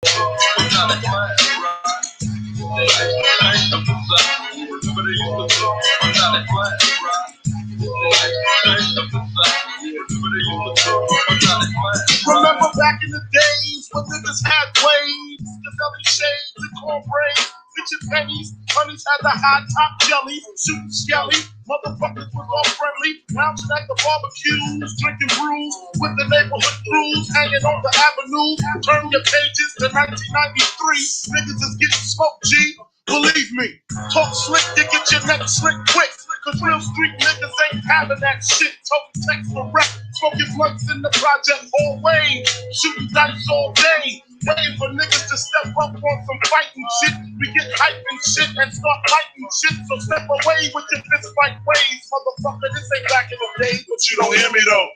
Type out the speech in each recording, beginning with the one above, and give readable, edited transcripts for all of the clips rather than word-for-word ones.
Remember back in the days when niggas had waves, the belly shades, the cornbread, bitchin' pennies, honeys had the high top jelly, shooting skelly, motherfuckers was all friendly, lounging at the barbecues, drinking brews with the neighborhood crews, hanging on the avenue. Turn your pages to 1993, niggas is getting smoked, G. Believe me, talk slick, you get your neck slick quick. Cause real street niggas ain't having that shit. Talking text for rap, smoking blunts in the project all way. Shooting dice all day. Waiting for niggas to step up on some fighting shit. We get hype and shit and start fighting shit. So step away with your fist fight ways. Motherfucker, this ain't back in the days, but you don't hear me though.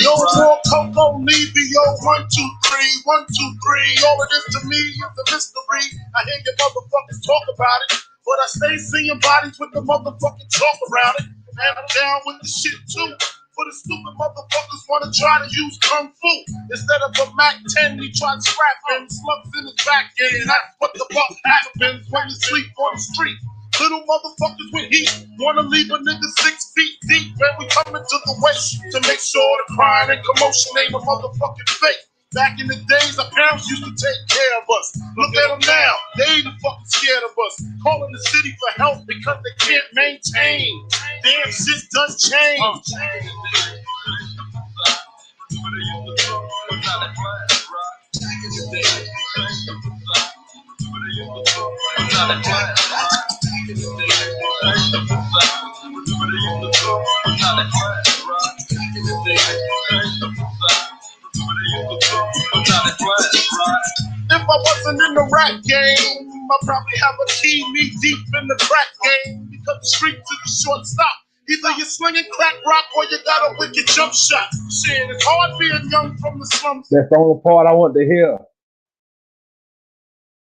No more Coco Levio, 1, 2, 3, 1, 2, 3. All of this to me is a mystery. I hear you motherfuckers talk about it, but I stay seeing bodies with the motherfucking chalk around it. And I'm down with the shit too. For the stupid motherfuckers wanna try to use Kung Fu. Instead of a Mac 10, we try to scrap him. Slugs in his back end. That's what the fuck happens when you sleep on the street. Little motherfuckers with heat wanna leave a nigga 6 feet deep. Man, we coming to the waist to make sure the crying and commotion ain't a motherfucking fake. Back in the days, our parents used to take care of us. Look at them now, they ain't fucking scared of us. Calling the city for help because they can't maintain. Damn, shit done changed. If I wasn't in the rap game, I'd probably have a key knee deep in the crack game. Because the streets is a short stop. Either you're slinging crack rock or you got a wicked jump shot. Shit, it's hard being young from the slums. That's the only part I want to hear.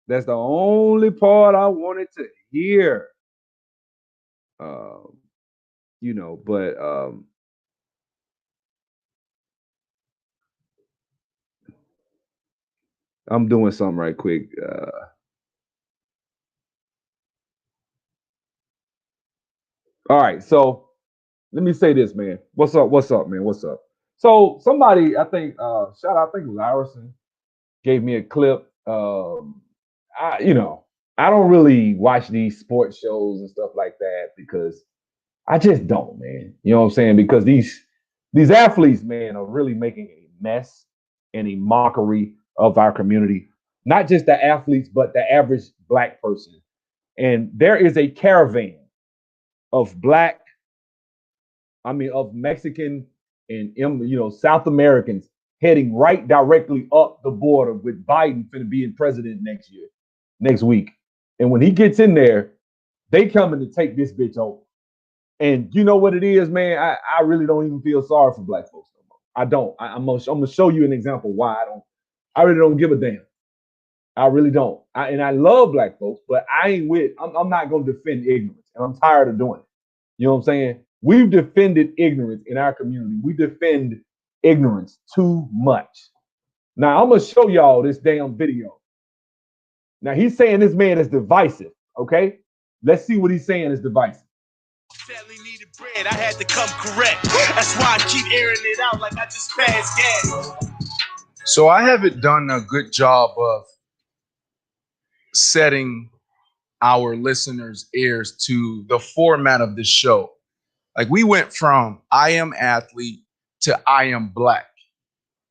That's the only part I wanted to hear. You know, but I'm doing something right quick. All right, so let me say this, man. What's up? What's up, man? What's up? So somebody, I think, shout out, I think it was Iverson, gave me a clip. I don't really watch these sports shows and stuff like that because I just don't, man. You know what I'm saying? Because these athletes, man, are really making a mess and a mockery of our community. Not just the athletes, but the average black person. And there is a caravan of of Mexican and South Americans heading right directly up the border with Biden finna be in president next week. And when he gets in there, they coming to take this bitch over. And you know what it is, man? I really don't even feel sorry for black folks no more. I don't. I'm gonna show you an example why I really don't give a damn. I really don't. I love black folks, but I'm not gonna defend ignorance, and I'm tired of doing it. You know what I'm saying? We've defended ignorance in our community. We defend ignorance too much. Now I'm gonna show y'all this damn video. Now he's saying this man is divisive. Okay, let's see what he's saying is divisive. Sadly needed bread. I had to come correct. That's why I keep airing it out like I just passed gas. So I haven't done a good job of setting our listeners' ears to the format of this show. Like we went from I am athlete to I am black.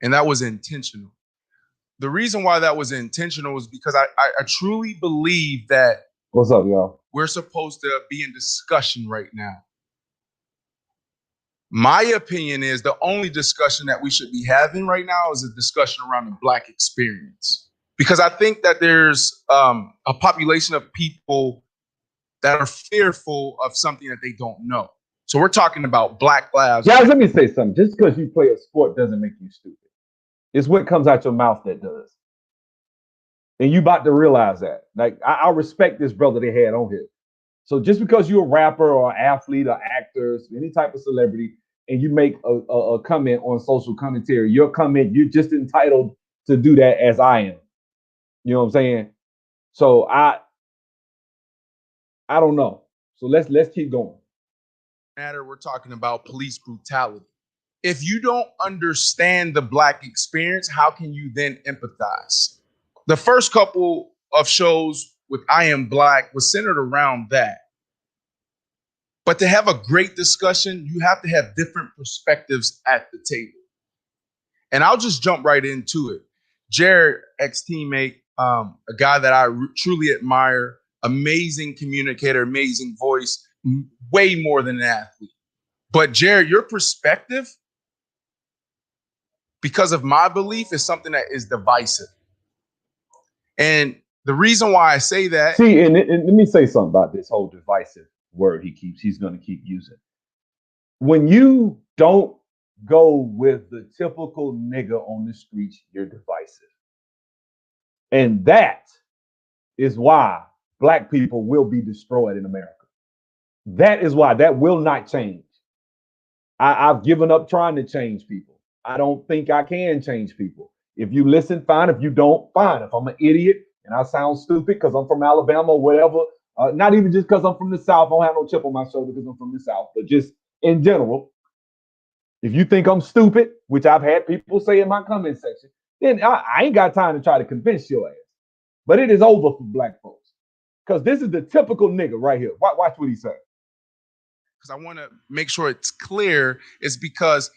And that was intentional. The reason why that was intentional is because I truly believe that what's up, y'all? We're supposed to be in discussion right now. My opinion is the only discussion that we should be having right now is a discussion around the black experience. Because I think that there's a population of people that are fearful of something that they don't know. So we're talking about Black Lives. Guys, let me say something. Just because you play a sport doesn't make you stupid. It's what comes out your mouth that does. And you about to realize that. Like, I respect this brother they had on here. So just because you're a rapper or athlete or actor, any type of celebrity, and you make a comment on social commentary, your comment, you're just entitled to do that as I am. You know what I'm saying? So I don't know. So let's keep going. Matter, we're talking about police brutality. If you don't understand the Black experience, how can you then empathize? The first couple of shows with I Am Black was centered around that. But to have a great discussion, you have to have different perspectives at the table. And I'll just jump right into it. Jared, ex-teammate, a guy that I truly admire, amazing communicator, amazing voice, way more than an athlete. But Jared, your perspective, because of my belief, is something that is divisive. And the reason why I say that... See, and let me say something about this whole divisive word he's going to keep using. When you don't go with the typical nigga on the streets, you're divisive. And that is why Black people will be destroyed in America. That is why that will not change. I've given up trying to change people. I don't think I can change people. If you listen, fine. If you don't, fine. If I'm an idiot and I sound stupid because I'm from Alabama or whatever, not even just because I'm from the South, I don't have no chip on my shoulder because I'm from the South, but just in general, if you think I'm stupid, which I've had people say in my comment section, then I ain't got time to try to convince your ass. But it is over for Black folks. Because this is the typical nigga right here. Watch what he said. Because I want to make sure it's clear, is because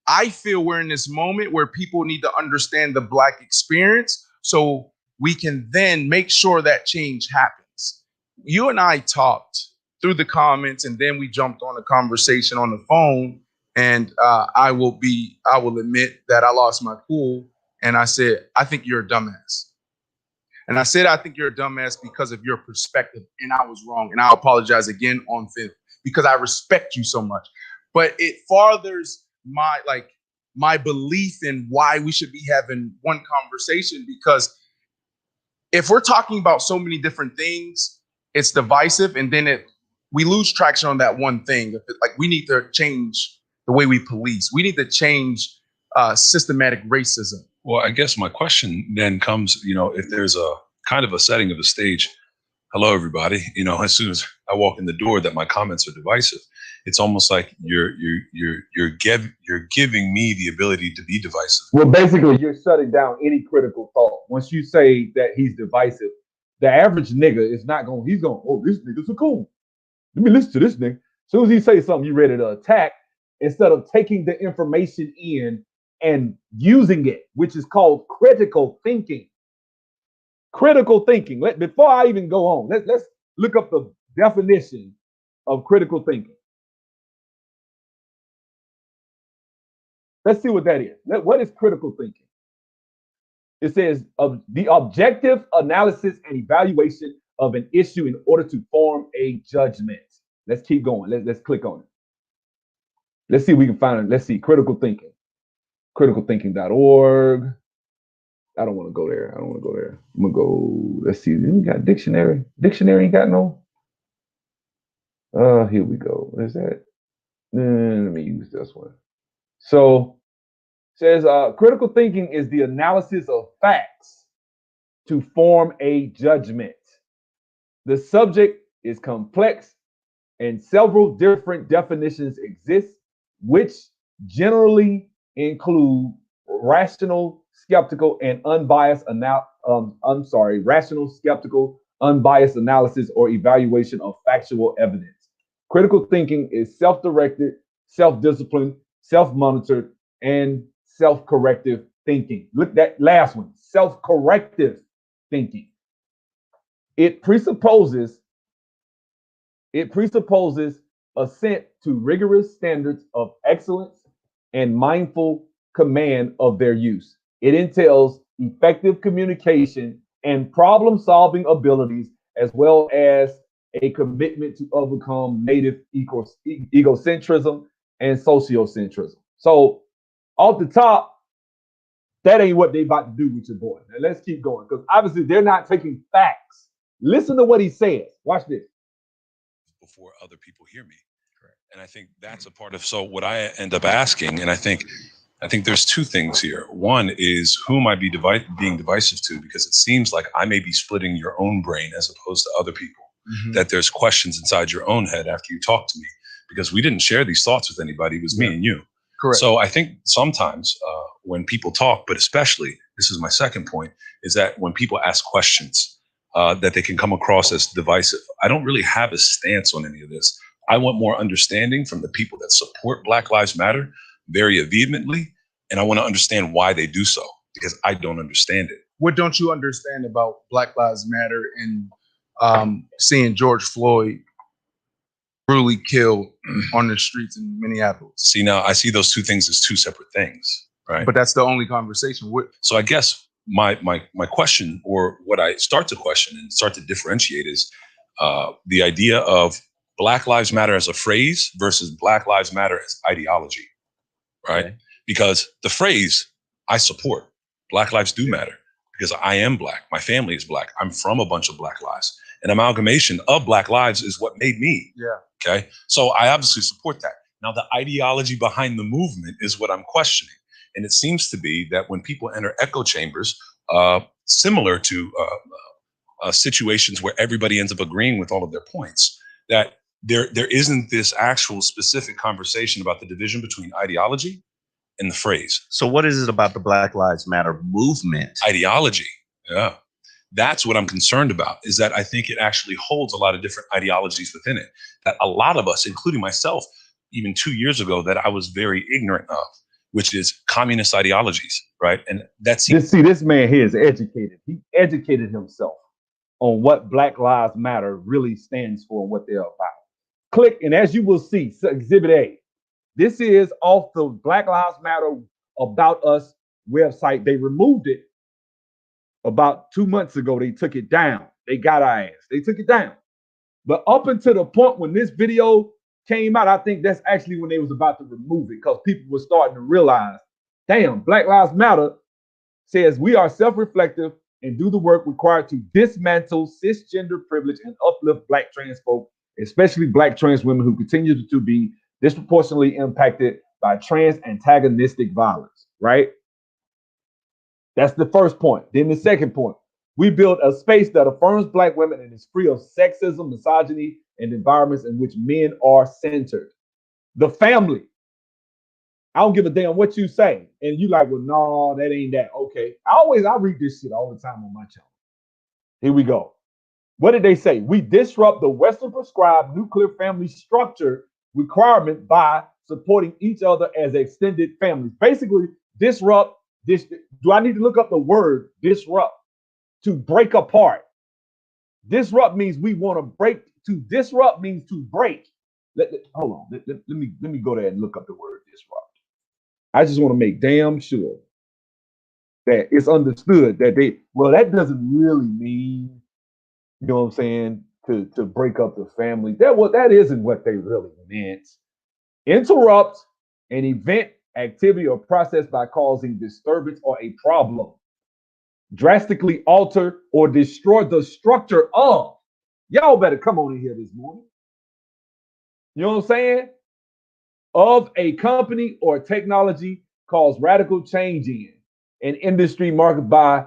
I feel we're in this moment where people need to understand the Black experience so we can then make sure that change happens. You and I talked through the comments, and then we jumped on a conversation on the phone. And I will admit that I lost my cool. And I said, I think you're a dumbass. And I said, I think you're a dumbass because of your perspective. And I was wrong. And I apologize again on film because I respect you so much. But it farthers my belief in why we should be having one conversation, because if we're talking about so many different things, it's divisive. And then we lose traction on that one thing. Like, we need to change the way we police. We need to change systematic racism. Well, I guess my question then comes, if there's a kind of a setting of a stage, hello, everybody, as soon as I walk in the door that my comments are divisive, it's almost like you're giving me the ability to be divisive. Well, basically, you're shutting down any critical thought. Once you say that he's divisive, the average nigga is not going, he's going, oh, this nigga's a cool. Let me listen to this nigga. As soon as he says something, you ready to attack instead of taking the information in and using it, which is called critical thinking. Critical thinking. Before I even go on, let's look up the definition of critical thinking. Let's see what that is. What is critical thinking? It says the objective analysis and evaluation of an issue in order to form a judgment. Let's keep going. Let's click on it. Let's see if we can find it. Let's see. Critical thinking. Criticalthinking.org. I don't want to go there. I'm going to go. Let's see. We got dictionary. Dictionary ain't got no. Here we go. What is that? Let me use this one. So it says critical thinking is the analysis of facts to form a judgment. The subject is complex and several different definitions exist, which generally include rational, skeptical, and unbiased analysis or evaluation of factual evidence. Critical thinking is self-directed, self-disciplined, self-monitored, and self-corrective thinking. Look, that last one, self-corrective thinking. It presupposes assent to rigorous standards of excellence and mindful command of their use. It entails effective communication and problem-solving abilities, as well as a commitment to overcome native egocentrism and sociocentrism. So off the top, that ain't what they about to do with your boy. Now let's keep going because obviously they're not taking facts. Listen to what he says. Watch this. Before other people hear me. Correct. And I think that's a part of so what I end up asking, and I think there's two things here. One is who am I being divisive to? Because it seems like I may be splitting your own brain as opposed to other people. Mm-hmm. That there's questions inside your own head after you talk to me. Because we didn't share these thoughts with anybody. It was me and you. Correct. So I think sometimes when people talk, but especially, this is my second point, is that when people ask questions, that they can come across as divisive. I don't really have a stance on any of this. I want more understanding from the people that support Black Lives Matter very vehemently, and I want to understand why they do so, because I don't understand it. What don't you understand about Black Lives Matter and seeing George Floyd brutally killed on the streets in Minneapolis? See, now I see those two things as two separate things, right? But that's the only conversation. So I guess my question, or what I start to question and start to differentiate, is the idea of Black Lives Matter as a phrase versus Black Lives Matter as ideology, right? Okay. Because the phrase I support, Black lives do matter, because I am Black. My family is Black. I'm from a bunch of Black lives. An amalgamation of Black lives is what made me. Yeah. Okay. So I obviously support that. Now, the ideology behind the movement is what I'm questioning. And it seems to be that when people enter echo chambers, similar to situations where everybody ends up agreeing with all of their points, that there isn't this actual specific conversation about the division between ideology and the phrase. So what is it about the Black Lives Matter movement? Ideology. Yeah. That's what I'm concerned about, is that I think it actually holds a lot of different ideologies within it that a lot of us, including myself, even 2 years ago, that I was very ignorant of, which is communist ideologies, right? And that's... See, this man here is educated. He educated himself on what Black Lives Matter really stands for and what they're about. Click, and as you will see, Exhibit A. This is off the Black Lives Matter About Us website. They removed it about 2 months ago. They took it down. They got our ass. They took it down. But up until the point when this video came out, I think that's actually when they was about to remove it, because people were starting to realize, damn, Black Lives Matter says we are self-reflective and do the work required to dismantle cisgender privilege and uplift Black trans folk, especially Black trans women who continue to be disproportionately impacted by trans antagonistic violence, right? That's the first point. Then the second point, we build a space that affirms Black women and is free of sexism, misogyny, and environments in which men are centered. The family. I don't give a damn what you say. And you like, well, no, that ain't that. Okay. I read this shit all the time on my channel. Here we go. What did they say? We disrupt the Western prescribed nuclear family structure requirement by supporting each other as extended families. Basically, disrupt this. Do I need to look up the word disrupt? To break apart. Disrupt means we want to break. To disrupt means to break. Hold on. Let me go there and look up the word disrupt. I just want to make damn sure that it's understood that that doesn't really mean, you know what I'm saying, to break up the family. That isn't what they really meant. Interrupt an event, activity, or process by causing disturbance or a problem. Drastically alter or destroy the structure of. Y'all better come on in here this morning. You know what I'm saying? Of a company or technology, cause radical change in an industry marked by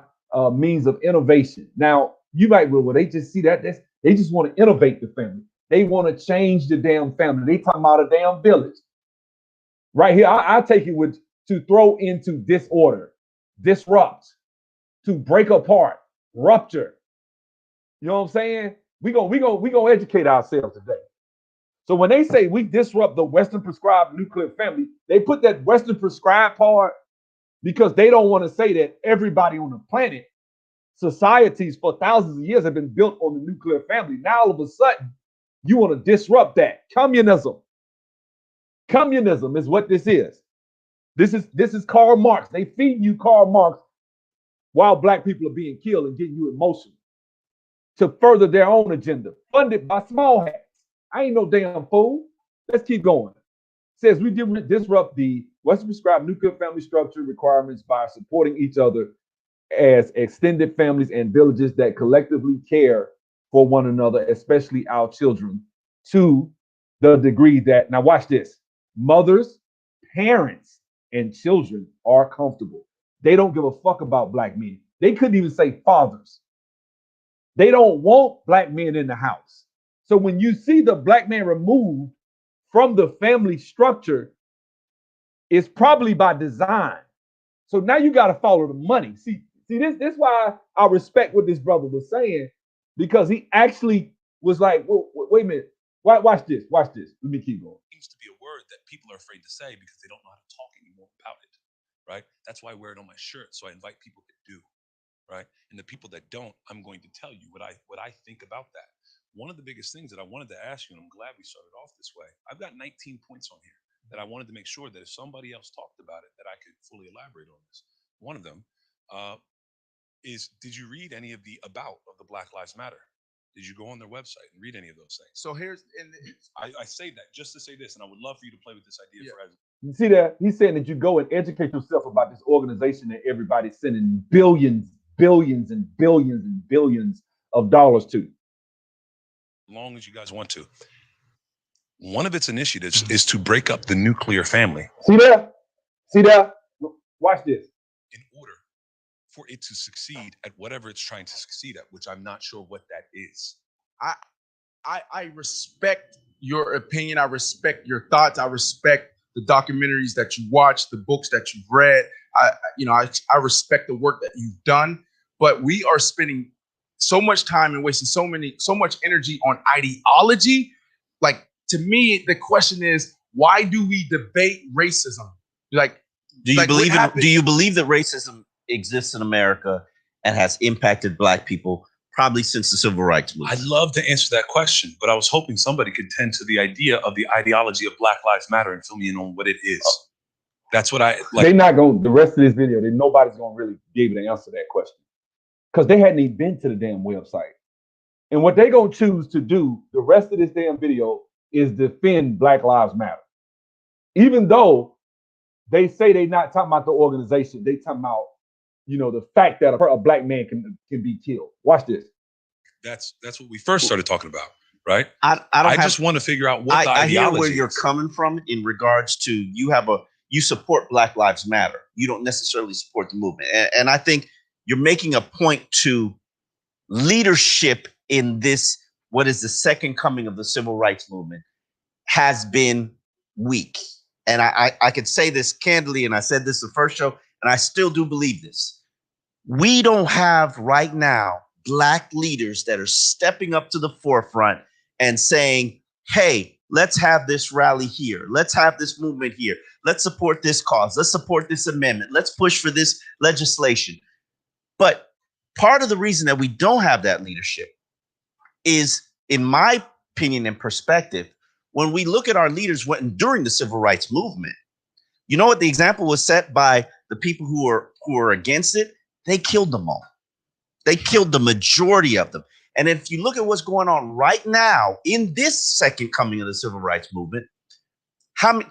means of innovation. Now, you might well, they just see that they just want to innovate the family. They want to change the damn family. They talking about a damn village. Right here, I take it with to throw into disorder, disrupt, to break apart, rupture. You know what I'm saying? We gonna educate ourselves today. So when they say we disrupt the Western prescribed nuclear family, they put that Western prescribed part because they don't want to say that everybody on the planet, societies for thousands of years have been built on the nuclear family. Now all of a sudden, you want to disrupt that. Communism. Communism is what this is. This is Karl Marx. They feed you Karl Marx while Black people are being killed and getting you emotional. to further their own agenda, funded by small hats. I ain't no damn fool. Let's keep going. Says we disrupt the Western prescribed nuclear family structure requirements by supporting each other as extended families and villages that collectively care for one another, especially our children, to the degree that, now watch this, mothers, parents, and children are comfortable. They don't give a fuck about black men. They couldn't even say fathers. They don't want black men in the house. So when you see the black man removed from the family structure, it's probably by design. So now you got to follow the money. See, this is why I respect what this brother was saying, because he actually was like, well, wait a minute, watch this. Let me keep going. It seems to be a word that people are afraid to say because they don't know how to talk anymore about it, right? That's why I wear it on my shirt, so I invite people to do, right? And the people that don't, I'm going to tell you what I think about that. One of the biggest things that I wanted to ask you, and I'm glad we started off this way, I've got 19 points on here that I wanted to make sure that if somebody else talked about it, that I could fully elaborate on this. One of them is, did you read any of the about of the Black Lives Matter? Did you go on their website and read any of those things? So here's, and I say that just to say this, and I would love for you to play with this idea for you see that? He's saying that you go and educate yourself about this organization that everybody's sending billions of dollars to. As long as you guys want to. One of its initiatives is to break up the nuclear family. See that? Watch this. In order for it to succeed at whatever it's trying to succeed at, which I'm not sure what that is. I respect your opinion. I respect your thoughts. I respect the documentaries that you watch, the books that you've read. I respect the work that you've done, but we are spending so much time and wasting so much energy on ideology. Like, to me, the question is, why do we debate racism? Like, do you believe that racism exists in America and has impacted Black people probably since the Civil Rights Movement? I'd love to answer that question, but I was hoping somebody could tend to the idea of the ideology of Black Lives Matter and fill me in on what it is. That's what I like. They're not going, the rest of this video, nobody's going to really be able to answer that question because they hadn't even been to the damn website. And what they're going to choose to do the rest of this damn video is defend Black Lives Matter. Even though they say they're not talking about the organization, they talking about, the fact that a black man can be killed. Watch this. That's what we first started talking about, right? I just want to figure out what the ideology I hear where is. you're coming from in regards to you support Black Lives Matter. You don't necessarily support the movement. And I think you're making a point to leadership in this, what is the second coming of the civil rights movement, has been weak. And I could say this candidly, and I said this the first show, and I still do believe this. We don't have right now Black leaders that are stepping up to the forefront and saying, hey, let's have this rally here. Let's have this movement here. Let's support this cause. Let's support this amendment. Let's push for this legislation. But part of the reason that we don't have that leadership is, in my opinion and perspective, when we look at our leaders during the civil rights movement, you know what the example was set by the people who are against it? They killed them all. They killed the majority of them. And if you look at what's going on right now in this second coming of the civil rights movement,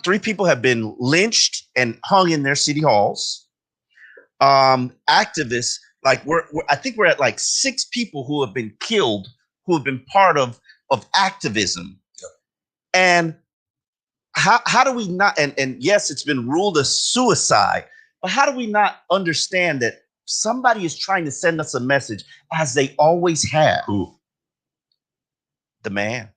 three people have been lynched and hung in their city halls. Activists, like I think we're at like 6 people who have been killed, who have been part of activism. Yep. And how do we not, and yes, it's been ruled a suicide, but how do we not understand that somebody is trying to send us a message, as they always have? Who? The man.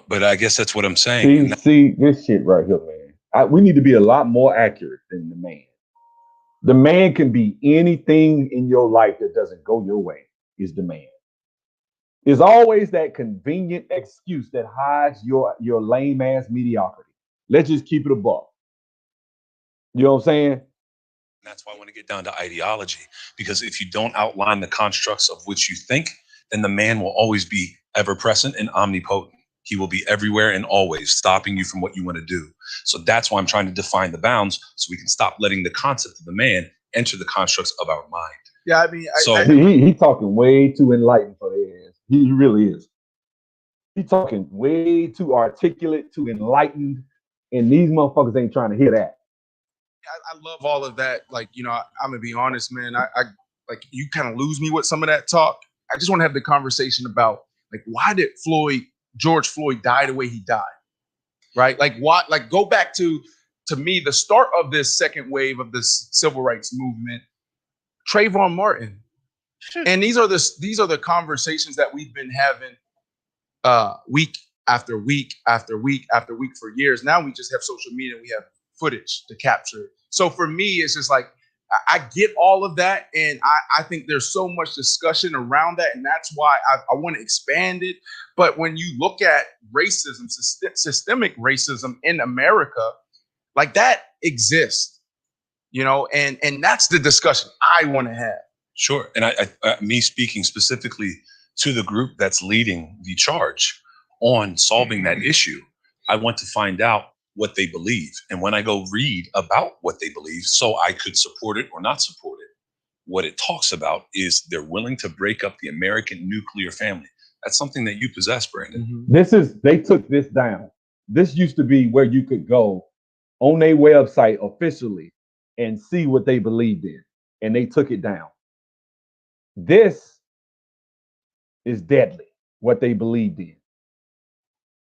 But I guess that's what I'm saying. See this shit right here, man. We need to be a lot more accurate than the man. The man can be anything in your life that doesn't go your way is the man. There's always that convenient excuse that hides your lame ass mediocrity. Let's just keep it a buck. You know what I'm saying? That's why I want to get down to ideology, because if you don't outline the constructs of which you think, then the man will always be ever present and omnipotent. He will be everywhere and always stopping you from what you want to do. So that's why I'm trying to define the bounds, so we can stop letting the concept of the man enter the constructs of our mind. Yeah, I mean, he talking way too enlightened for their ass. He really is. He's talking way too articulate, too enlightened, and these motherfuckers ain't trying to hear that. I love all of that. Like, you know, I'm gonna be honest, man. I like you kind of lose me with some of that talk. I just want to have the conversation about like why did George Floyd die the way he died? Right? Like what? Like go back to me the start of this second wave of this civil rights movement, Trayvon Martin. And these are the conversations that we've been having week after week after week after week for years. Now we just have social media and we have footage to capture. So for me, it's just like I get all of that, and I think there's so much discussion around that, and that's why I want to expand it. But when you look at racism, systemic racism in America, like that exists, you know, and that's the discussion I want to have. Sure. And me speaking specifically to the group that's leading the charge on solving that issue, I want to find out what they believe. And when I go read about what they believe, so I could support it or not support it, what it talks about is they're willing to break up the American nuclear family. That's something that you possess, Brandon. Mm-hmm. They took this down. This used to be where you could go on their website officially and see what they believed in. And they took it down. This is deadly, what they believed in.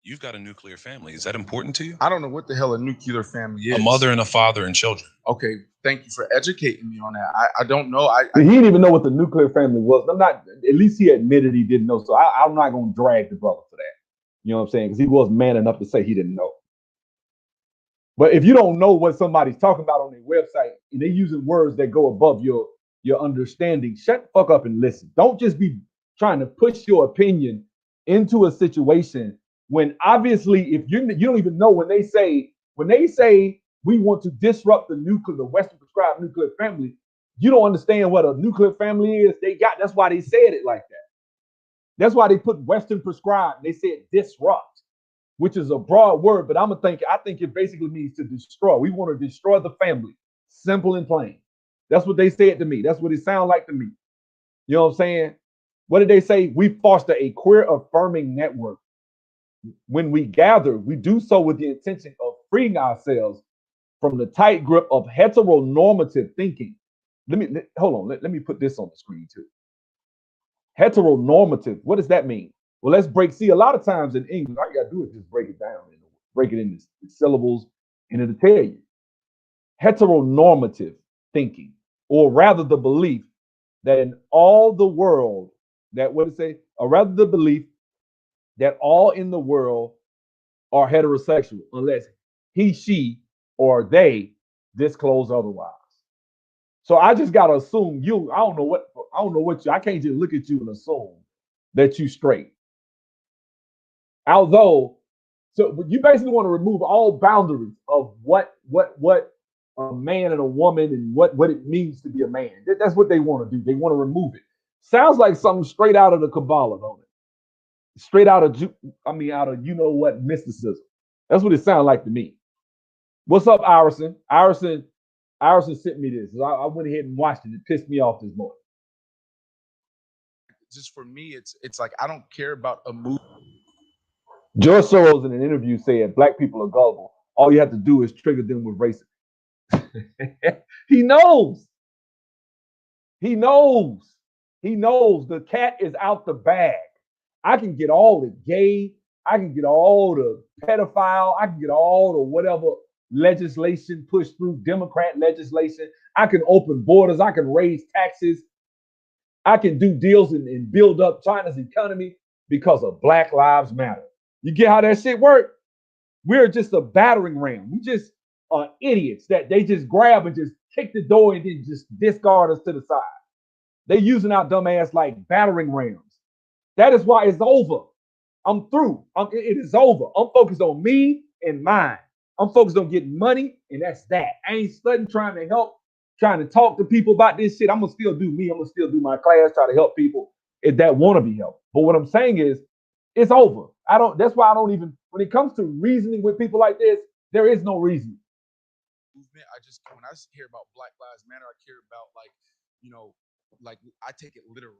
You've got a nuclear family. Is that important to you? I don't know what the hell a nuclear family is. A mother and a father and children. Okay, thank you for educating me on that. I don't know. He didn't even know what the nuclear family was. I'm not. At least he admitted he didn't know. So I'm not going to drag the brother for that. You know what I'm saying? Because he was man enough to say he didn't know. But if you don't know what somebody's talking about on their website and they're using words that go above your understanding, shut the fuck up and listen. Don't just be trying to push your opinion into a situation when obviously if you don't even know when they say we want to disrupt the Western prescribed nuclear family, you don't understand what a nuclear family is. That's why they said it like that. That's why they put Western prescribed. They said disrupt, which is a broad word, but I think it basically means to destroy. We want to destroy the family. Simple and plain. That's what they said to me. That's what it sounds like to me. You know what I'm saying? What did they say? We foster a queer affirming network. When we gather, we do so with the intention of freeing ourselves from the tight grip of heteronormative thinking. Let me put this on the screen too. Heteronormative. What does that mean? Well, see, a lot of times in English, all you gotta do is just break it down, break it into syllables, and it'll tell you. Heteronormative thinking, or rather the belief that in all the world, or rather the belief that all in the world are heterosexual, unless he, she, or they disclose otherwise. So I just gotta assume I can't just look at you and assume that you straight. So you basically want to remove all boundaries of what a man and a woman and what it means to be a man. That's what they want to do. They want to remove it. Sounds like something straight out of the Kabbalah, don't it? Straight out of you know what mysticism. That's what it sounds like to me. What's up, Iverson? Iverson sent me this. I went ahead and watched it. It pissed me off this morning. Just for me, it's like I don't care about a movie. George Soros in an interview said black people are gullible. All you have to do is trigger them with racism. He knows. He knows. He knows the cat is out the bag. I can get all the gay, I can get all the pedophile, I can get all the whatever legislation pushed through, Democrat legislation. I can open borders, I can raise taxes, I can do deals and build up China's economy because of Black Lives Matter. You get how that shit works? We're just a battering ram. We just are idiots that they just grab and just kick the door and then just discard us to the side. They using our dumb ass like battering rams. That is why it's over. I'm through. It is over. I'm focused on me and mine. I'm focused on getting money, and that's that. I ain't studying trying to help, trying to talk to people about this shit. I'm gonna still do me. I'm gonna still do my class, try to help people that want to be helped. But what I'm saying is, it's over. That's why I don't even, when it comes to reasoning with people like this, there is no reason. When I hear about Black Lives Matter, I care about like I take it literal.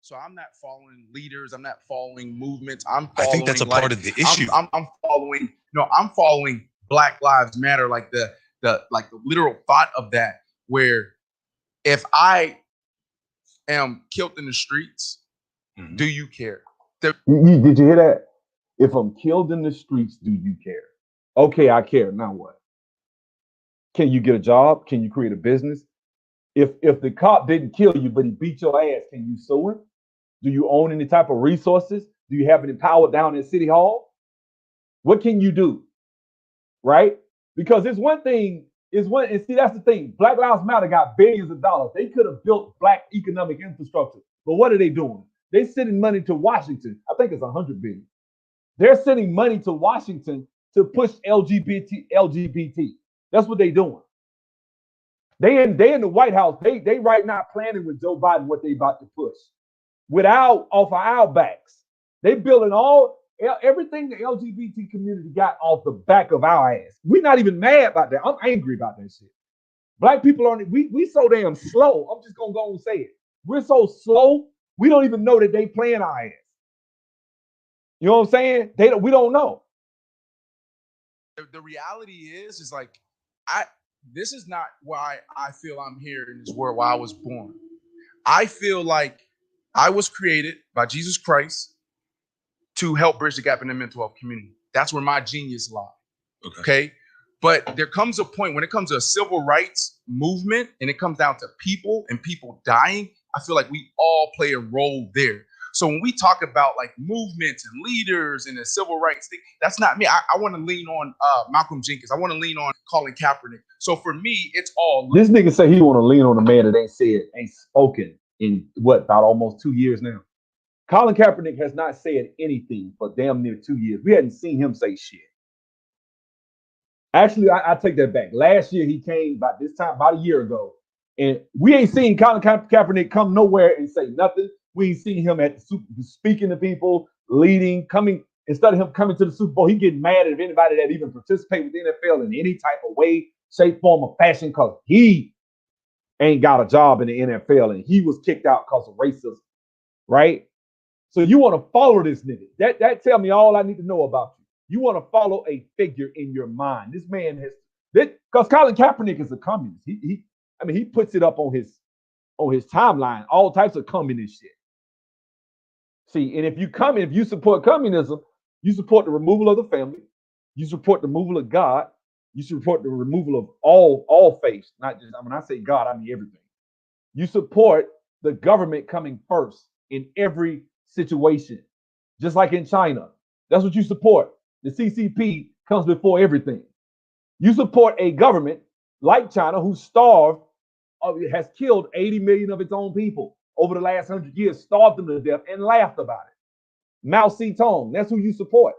So I'm not following leaders. I'm not following movements. I'm following. I think that's a part of the issue. I'm following. No, I'm following Black Lives Matter, like the literal thought of that. Where if I am killed in the streets, Mhm. do you care? Did you hear that? If I'm killed in the streets, do you care? Okay, I care. Now what? Can you get a job? Can you create a business? If the cop didn't kill you, but he beat your ass, can you sue him? Do you own any type of resources? Do you have any power down at City Hall? What can you do? Right? Because it's one thing, and see, that's the thing. Black Lives Matter got billions of dollars. They could have built black economic infrastructure. But what are they doing? They're sending money to Washington. I think it's 100 billion. They're sending money to Washington to push LGBT. That's what they're doing. They in the White House. They right now planning with Joe Biden what they about to push. Without off of our backs. They building everything the LGBT community got off the back of our ass. We're not even mad about that. I'm angry about that shit. Black people are we so damn slow. I'm just gonna go and say it. We're so slow, we don't even know that they playing our ass. You know what I'm saying? We don't know. The reality is like this is not why I feel I'm here in this world, why I was born. I feel like I was created by Jesus Christ to help bridge the gap in the mental health community. That's where my genius lies. Okay. But there comes a point when it comes to a civil rights movement and it comes down to people and people dying, I feel like we all play a role there. So when we talk about like movements and leaders and the civil rights thing, that's not me. I want to lean on Malcolm Jenkins. I want to lean on Colin Kaepernick. So for me, it's all this nigga say he want to lean on a man that ain't spoken in about almost 2 years now. Colin Kaepernick has not said anything for damn near 2 years. We hadn't seen him say shit. Actually, I take that back. Last year he came about this time, about a year ago, and we ain't seen Colin Kaepernick come nowhere and say nothing. We ain't seen him at the Super speaking to people, leading, coming. Instead of him coming to the Super Bowl, he getting mad at anybody that even participate with the NFL in any type of way, shape, form, or fashion, because he ain't got a job in the NFL and he was kicked out because of racism, right? So you want to follow this nigga. That tell me all I need to know about you. You want to follow a figure in your mind. This man has because Colin Kaepernick is a communist. He puts it up on his timeline, all types of communist shit. See, and if you support communism, you support the removal of the family, you support the removal of God, you support the removal of all faiths, not just when I say God, I mean everything. You support the government coming first in every situation, just like in China. That's what you support. The CCP comes before everything. You support a government like China who has killed 80 million of its own people over the last 100 years, starved them to death and laughed about it. Mao Zedong, that's who you support.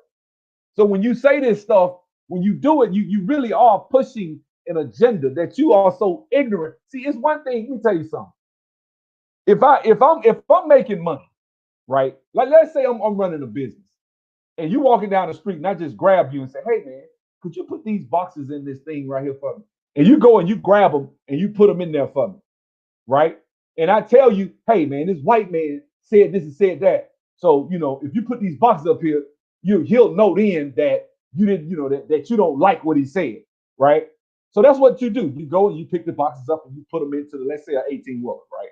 So when you say this stuff, when you do it, you really are pushing an agenda that you are so ignorant. See, it's one thing, let me tell you something. If I'm making money, right? Like let's say I'm running a business and you walking down the street and I just grab you and say, hey man, could you put these boxes in this thing right here for me? And you go and you grab them and you put them in there for me, right? And I tell you, hey man, this white man said this and said that. So, if you put these boxes up here, he'll know then that you didn't, that you don't like what he said, right? So that's what you do. You go and you pick the boxes up and you put them into let's say an 18-wheeler, right?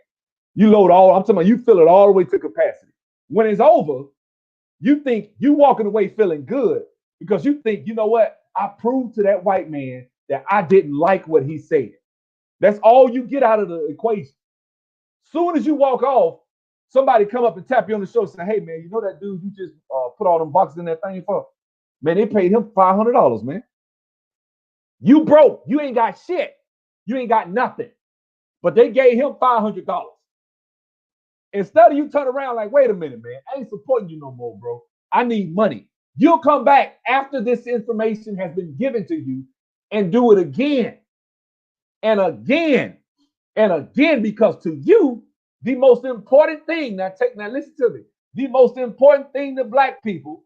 You load I'm talking about you fill it all the way to capacity. When it's over, you think you walking away feeling good because you think, you know what? I proved to that white man that I didn't like what he said. That's all you get out of the equation. Soon as you walk off, somebody come up and tap you on the shoulder and say, hey man, you know that dude you just put all them boxes in that thing for? Man, they paid him $500, man. You broke. You ain't got shit. You ain't got nothing. But they gave him $500. Instead of you turn around like, wait a minute, man, I ain't supporting you no more, bro. I need money. You'll come back after this information has been given to you and do it again and again and again, because to you, the most important thing, now listen to me, the most important thing to black people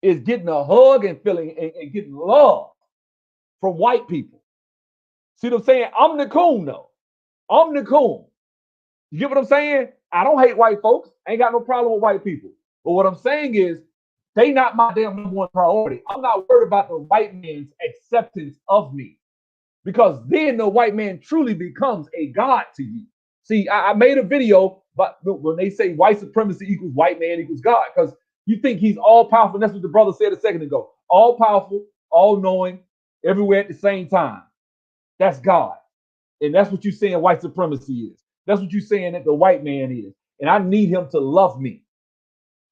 is getting a hug and feeling and getting love from white people. See what I'm saying? I'm the coon though. I'm the coon. You get what I'm saying? I don't hate white folks. I ain't got no problem with white people. But what I'm saying is, they not my damn number one priority. I'm not worried about the white man's acceptance of me, because then the white man truly becomes a god to you. See, I made a video, but when they say white supremacy equals white man equals God, because you think he's all powerful. That's what the brother said a second ago. All powerful, all knowing, everywhere at the same time. That's God. And that's what you're saying white supremacy is. That's what you're saying that the white man is. And I need him to love me.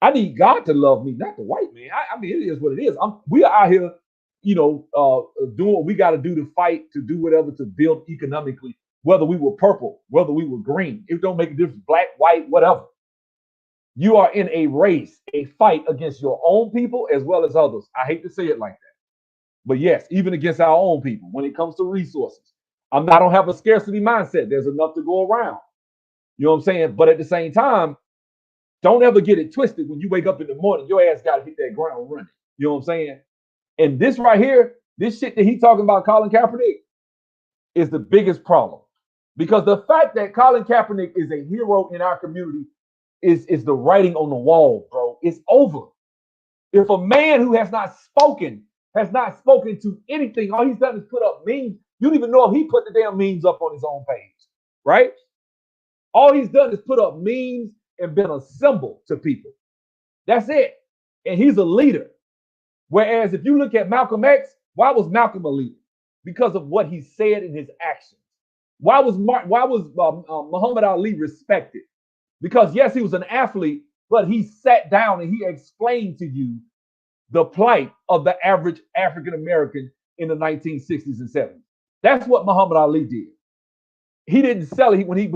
I need God to love me, not the white man. I mean, it is what it is. We are out here, doing what we got to do to fight, to do whatever, to build economically, whether we were purple, whether we were green. It don't make a difference, black, white, whatever. You are in a race, a fight against your own people as well as others. I hate to say it like that. But yes, even against our own people when it comes to resources. I don't have a scarcity mindset. There's enough to go around. You know what I'm saying? But at the same time, don't ever get it twisted. When you wake up in the morning, your ass got to hit that ground running. You know what I'm saying? And this right here, this shit that he talking about, Colin Kaepernick, is the biggest problem. Because the fact that Colin Kaepernick is a hero in our community is the writing on the wall, bro. It's over. If a man who has not spoken to anything, all he's done is put up memes. You don't even know if he put the damn memes up on his own page, right? All he's done is put up memes and been a symbol to people. That's it. And he's a leader. Whereas if you look at Malcolm X, why was Malcolm a leader? Because of what he said in his actions. Why was Muhammad Ali respected? Because yes, he was an athlete, but he sat down and he explained to you the plight of the average African American in the 1960s and 70s. That's what Muhammad Ali did. He didn't sell it when he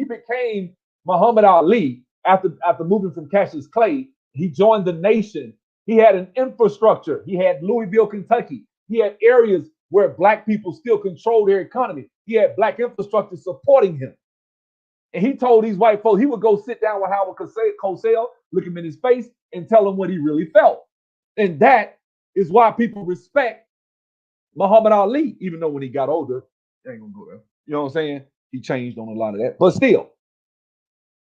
became Muhammad Ali after moving from Cassius Clay. He joined the nation. He had an infrastructure. He had Louisville, Kentucky. He had areas where black people still controlled their economy. He had black infrastructure supporting him. And he told these white folks he would go sit down with Howard Cosell, look him in his face, and tell him what he really felt. And that is why people respect Muhammad Ali, even though when he got older, they ain't gonna go there. You know what I'm saying? He changed on a lot of that. But still,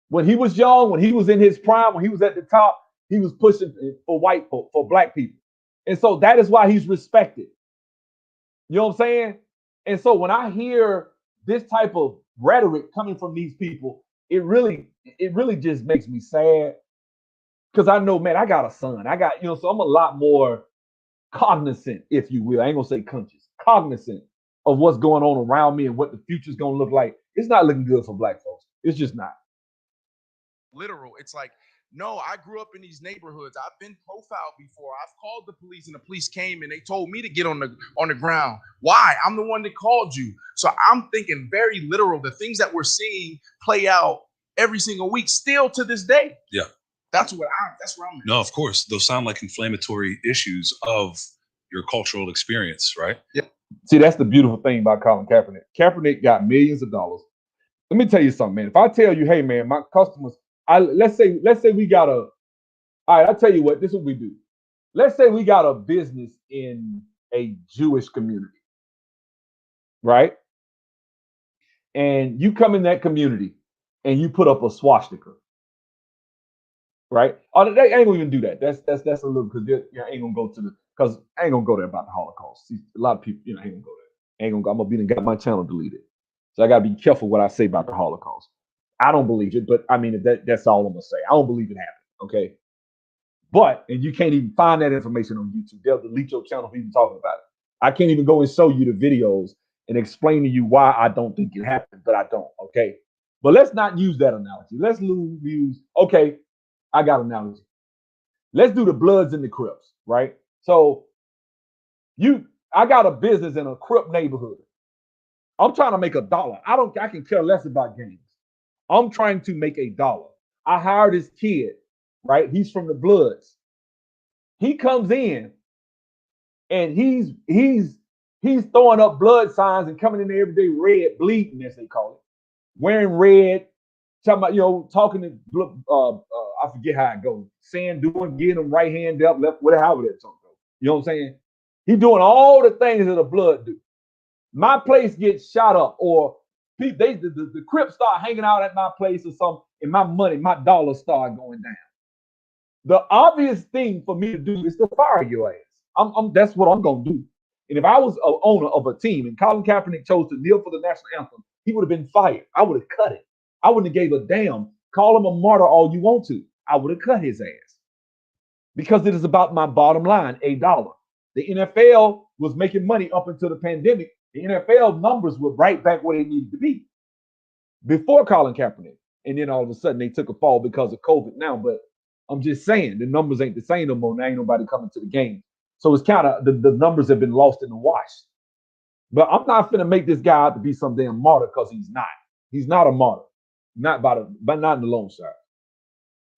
when he was young, when he was in his prime, when he was at the top, he was pushing for black people. And so that is why he's respected. You know what I'm saying? And so when I hear this type of rhetoric coming from these people, it really just makes me sad. Because I know, man, I got a son. So I'm a lot more cognizant, if you will. I ain't gonna say conscious, cognizant of what's going on around me and what the future's gonna look like. It's not looking good for black folks. It's just not. Literal. It's like, no, I grew up in these neighborhoods. I've been profiled before. I've called the police and the police came and they told me to get on the ground. Why? I'm the one that called you. So I'm thinking very literal. The things that we're seeing play out every single week, still to this day. Yeah. That's where I'm at. No, of course. Those sound like inflammatory issues of your cultural experience, right? Yeah. See, that's the beautiful thing about Colin Kaepernick. Kaepernick got millions of dollars. Let me tell you something, man. If I tell you, hey, man, my customers, let's say we got all right, I'll tell you what, this is what we do. Let's say we got a business in a Jewish community, right? And you come in that community and you put up a swastika, right? Oh, they ain't gonna even do that. That's a little, because ain't gonna go to because I ain't gonna go there about the Holocaust. See, a lot of people, ain't gonna go there. I'm gonna be got my channel deleted. So I gotta be careful what I say about the Holocaust. I don't believe it, but I mean that's all I'm gonna say. I don't believe it happened. Okay. But and you can't even find that information on YouTube. They'll delete your channel for even talking about it. I can't even go and show you the videos and explain to you why I don't think it happened, but I don't. Okay. But let's not use that analogy. Let's use, okay, I got an analogy. Let's do the Bloods and the Crips, right? So I got a business in a Crip neighborhood. I'm trying to make $1. I can care less about games. I'm trying to make $1. I hired this kid, right? He's from the Bloods. He comes in and he's throwing up blood signs and coming in there every day red, bleeding, as they call it, wearing red, talking about, talking to I forget how it goes. Saying, getting them right hand up, left, whatever that song goes. You know what I'm saying? He's doing all the things that a Blood do. My place gets shot up, or the Crips start hanging out at my place or something, and my money, my dollars start going down. The obvious thing for me to do is to fire your ass. That's what I'm gonna do. And if I was an owner of a team and Colin Kaepernick chose to kneel for the national anthem, he would have been fired. I would have cut it. I wouldn't have gave a damn. Call him a martyr all you want to. I would have cut his ass because it is about my bottom line, $1. The NFL was making money up until the pandemic. The NFL numbers were right back where they needed to be before Colin Kaepernick. And then all of a sudden they took a fall because of COVID now. But I'm just saying the numbers ain't the same no more. Now ain't nobody coming to the game. So it's kind of the numbers have been lost in the wash. But I'm not finna make this guy out to be some damn martyr because he's not. He's not a martyr. Not not in the long shot.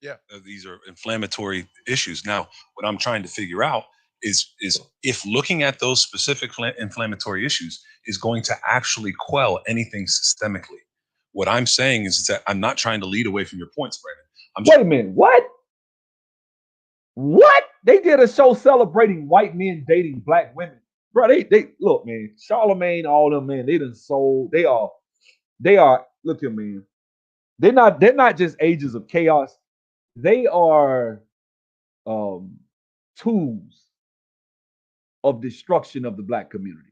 Yeah, these are inflammatory issues. Now, what I'm trying to figure out is if looking at those specific inflammatory issues is going to actually quell anything systemically. What I'm saying is that I'm not trying to lead away from your points, Brandon. Wait a minute, what? What? They did a show celebrating white men dating black women. Bro, they look, man, Charlemagne, all them, man, they done sold. They are, look here, man. They're not just agents of chaos. They are tools of destruction of the black community.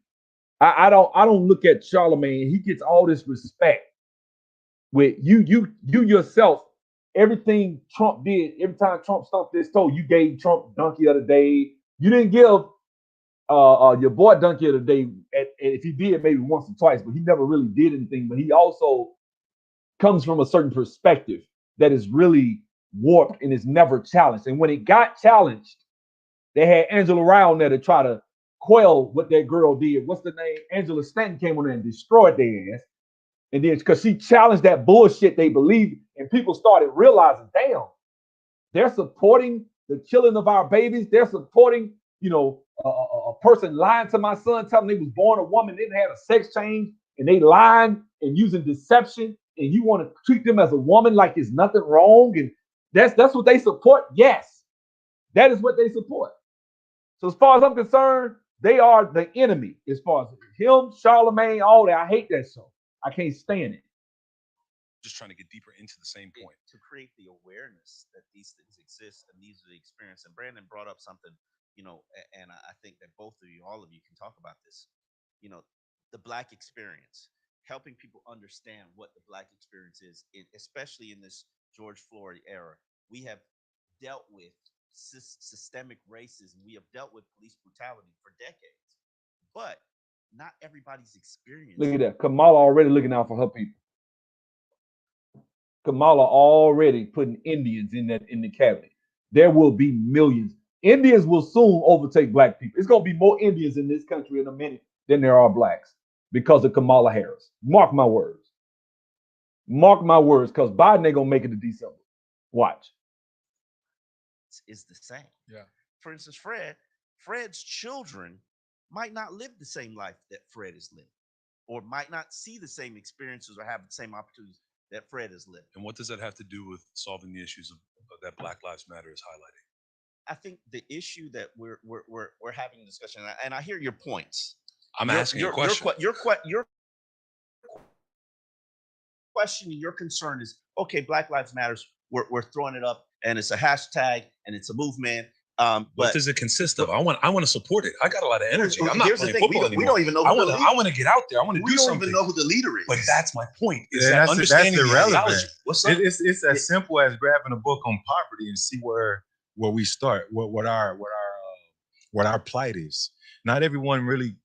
I don't look at Charlemagne. He gets all this respect with you yourself. Everything Trump did, every time Trump stumped this toe, you gave Trump donkey of the day. You didn't give your boy donkey of the day. If he did, maybe once or twice, but he never really did anything. But he also comes from a certain perspective that is really warped and is never challenged. And when it got challenged, they had Angela Rye on there to try to quell what that girl did. What's the name? Angela Stanton came on there and destroyed their ass. And then because she challenged that bullshit they believed, and people started realizing, damn, they're supporting the killing of our babies. They're supporting, a person lying to my son, telling him he was born a woman, didn't have a sex change, and they lying and using deception. And you want to treat them as a woman like there's nothing wrong. And that's what they support. Yes, that is what they support. So as far as I'm concerned, they are the enemy. As far as him, Charlemagne, all that. I hate that show. I can't stand it. Just trying to get deeper into the same point. To create the awareness that these things exist and these are the experience. And Brandon brought up something, and I think that both of you, all of you can talk about this, the Black experience, helping people understand what the Black experience is, especially in this George Floyd era. We have dealt with systemic racism. We have dealt with police brutality for decades, but not everybody's experience. Look at that. Kamala already looking out for her people. Kamala already putting Indians in the cabinet. There will be millions. Indians will soon overtake black people. It's going to be more Indians in this country in a minute than there are blacks because of Kamala Harris. Mark my words. Mark my words, because Biden ain't going to make it to December. Watch. Is the same. Yeah. For instance, Fred's children might not live the same life that Fred has lived, or might not see the same experiences or have the same opportunities that Fred has lived. And what does that have to do with solving the issues that Black Lives Matter is highlighting? I think the issue that we're having a discussion, and I hear your points. I'm asking a question. Your question, your concern is, okay, Black Lives Matters. We're throwing it up, and it's a hashtag, and it's a movement. What does it consist of? I want to support it. I got a lot of energy. I'm not playing football anymore. We don't even know. I want to get out there. I want to do something. We don't even know who the leader is. But that's my point. Is that understanding that's the irrelevant. ideology. What's up? It's as simple as grabbing a book on poverty and see where we start. What our plight is. Not everyone really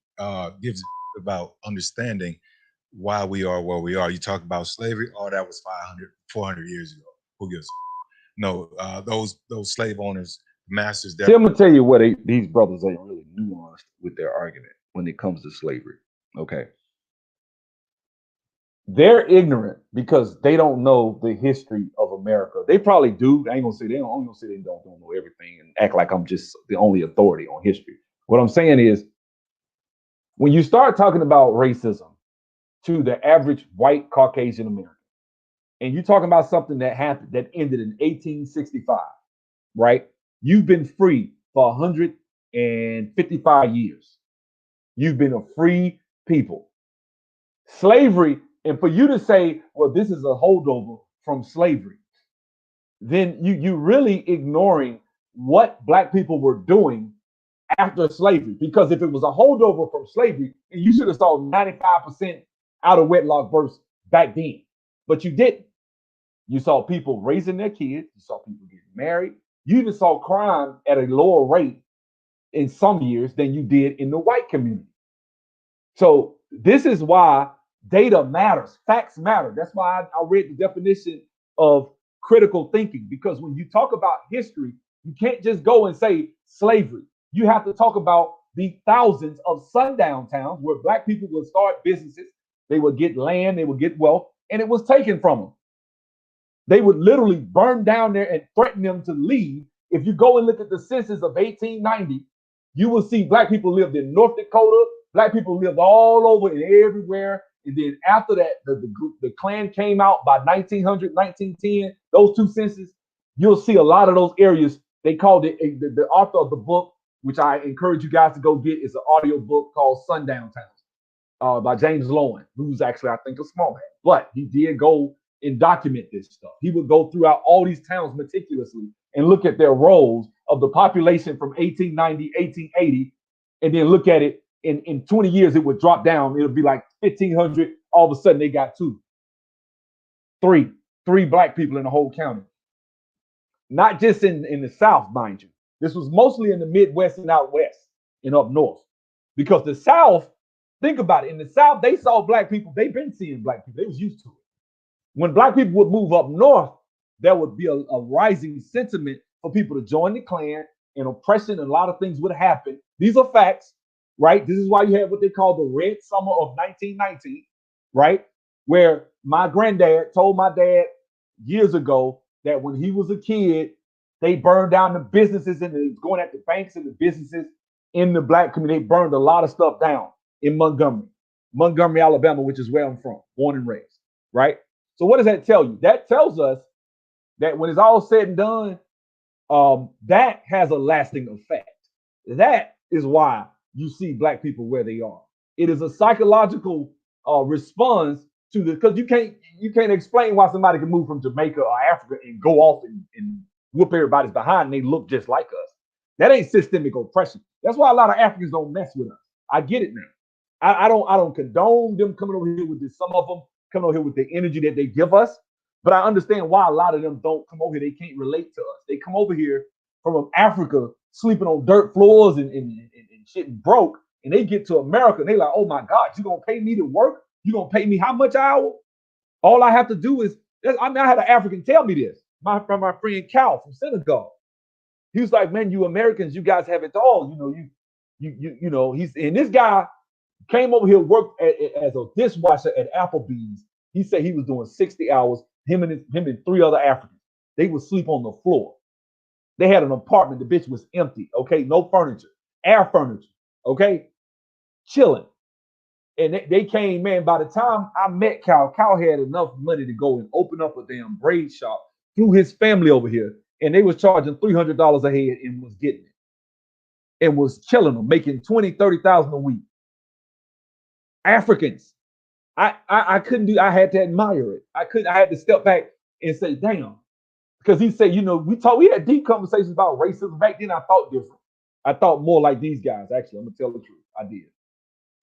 gives about understanding why we are where we are. You talk about slavery. Oh, that was 400 years ago. Who gives? No, those slave owners, masters. See, I'm gonna tell you what these brothers ain't really nuanced with their argument when it comes to slavery. Okay, they're ignorant because they don't know the history of America. They probably do. I ain't gonna say they don't. I'm gonna say they don't know everything and act like I'm just the only authority on history. What I'm saying is, when you start talking about racism to the average white Caucasian American, and you're talking about something that happened that ended in 1865, right? You've been free for 155 years. You've been a free people. Slavery, and for you to say, well, this is a holdover from slavery, then you really ignoring what black people were doing after slavery. Because if it was a holdover from slavery, you should have saw 95% out of wedlock births back then. But you didn't. You saw people raising their kids. You saw people getting married. You even saw crime at a lower rate in some years than you did in the white community. So this is why data matters. Facts matter. That's why I read the definition of critical thinking, because when you talk about history, you can't just go and say slavery. You have to talk about the thousands of sundown towns where black people would start businesses. They would get land, they would get wealth, and it was taken from them. They would literally burn down there and threaten them to leave. If you go and look at the census of 1890, you will see black people lived in North Dakota. Black people lived all over and everywhere. And then after that, the Klan came out by 1900, 1910, those two censuses, you'll see a lot of those areas. They called it, the author of the book, which I encourage you guys to go get, is an audio book called Sundown Towns by James Lowen, who's actually, I think, a small man. But he did go and document this stuff. He would go throughout all these towns meticulously and look at their roles of the population from 1890, 1880, and then look at it in 20 years, it would drop down. It'll be like 1,500. All of a sudden, they got three black people in the whole county. Not just in the South, mind you. This was mostly in the Midwest and out West and up North. Because the South, think about it, in the South, they saw black people. They've been seeing black people. They was used to it. When black people would move up north, there would be a rising sentiment for people to join the Klan, and oppression and a lot of things would happen. These are facts, right? This is why you have what they call the Red Summer of 1919, right? Where my granddad told my dad years ago that when he was a kid, they burned down the businesses and they was going at the banks and the businesses in the black community. They burned a lot of stuff down in Montgomery, Alabama, which is where I'm from, born and raised, right? So what does that tell you? That tells us that when it's all said and done, that has a lasting effect. That is why you see black people where they are. It is a psychological response to the, because you can't explain why somebody can move from Jamaica or Africa and go off and whoop everybody's behind and they look just like us. That ain't systemic oppression. That's why a lot of Africans don't mess with us. I get it now. I don't condone them coming over here with this. Some of them come over here with the energy that they give us, but I understand why a lot of them don't come over here. They can't relate to us. They come over here from Africa, sleeping on dirt floors and shit broke, and they get to America and they like, oh my God, you gonna pay me to work? You gonna pay me how much an hour? All I have to do is, I had an African tell me this. My friend Cal from Senegal. He was like, man, you Americans, you guys have it all. You know, this guy came over here, worked as a dishwasher at Applebee's. He said he was doing 60 hours, him and three other Africans. They would sleep on the floor. They had an apartment. The bitch was empty, okay? No furniture, air furniture, okay? Chilling. And they came, man, by the time I met Cal had enough money to go and open up a damn braid shop through his family over here. And they was charging $300 a head and was getting it. And was killing them, making $20,000, $30,000 a week. Africans. I couldn't do, I had to admire it. I had to step back and say, damn. Because he said, we had deep conversations about racism. Back then I thought different. I thought more like these guys, actually. I'm gonna tell the truth. I did.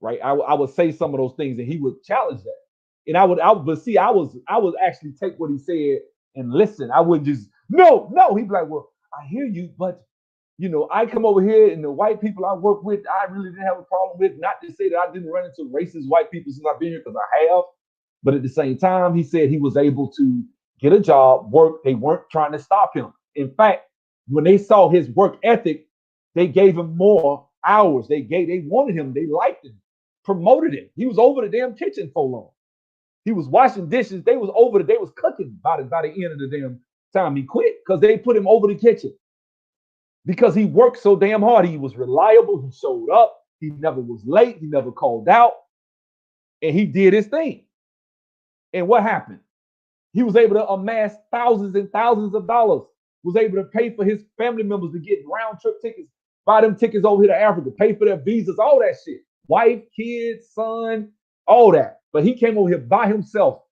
Right. I would say some of those things and he would challenge that. And I would actually take what he said and listen. I wouldn't just, no. He'd be like, well, I hear you, but I come over here and the white people I work with, I really didn't have a problem with. Not to say that I didn't run into racist white people since I've been here, because I have. But at the same time, he said he was able to get a job, work. They weren't trying to stop him. In fact, when they saw his work ethic, they gave him more hours. They wanted him. They liked him, promoted him. He was over the damn kitchen for long. He was washing dishes. They was cooking by the end of the damn time he quit, because they put him over the kitchen. Because he worked so damn hard. He was reliable. He showed up. He never was late. He never called out. And he did his thing. And what happened? He was able to amass thousands and thousands of dollars. Was able to pay for his family members to get round trip tickets, buy them tickets over here to Africa, pay for their visas, all that shit. Wife, kids, son, all that. But he came over here by himself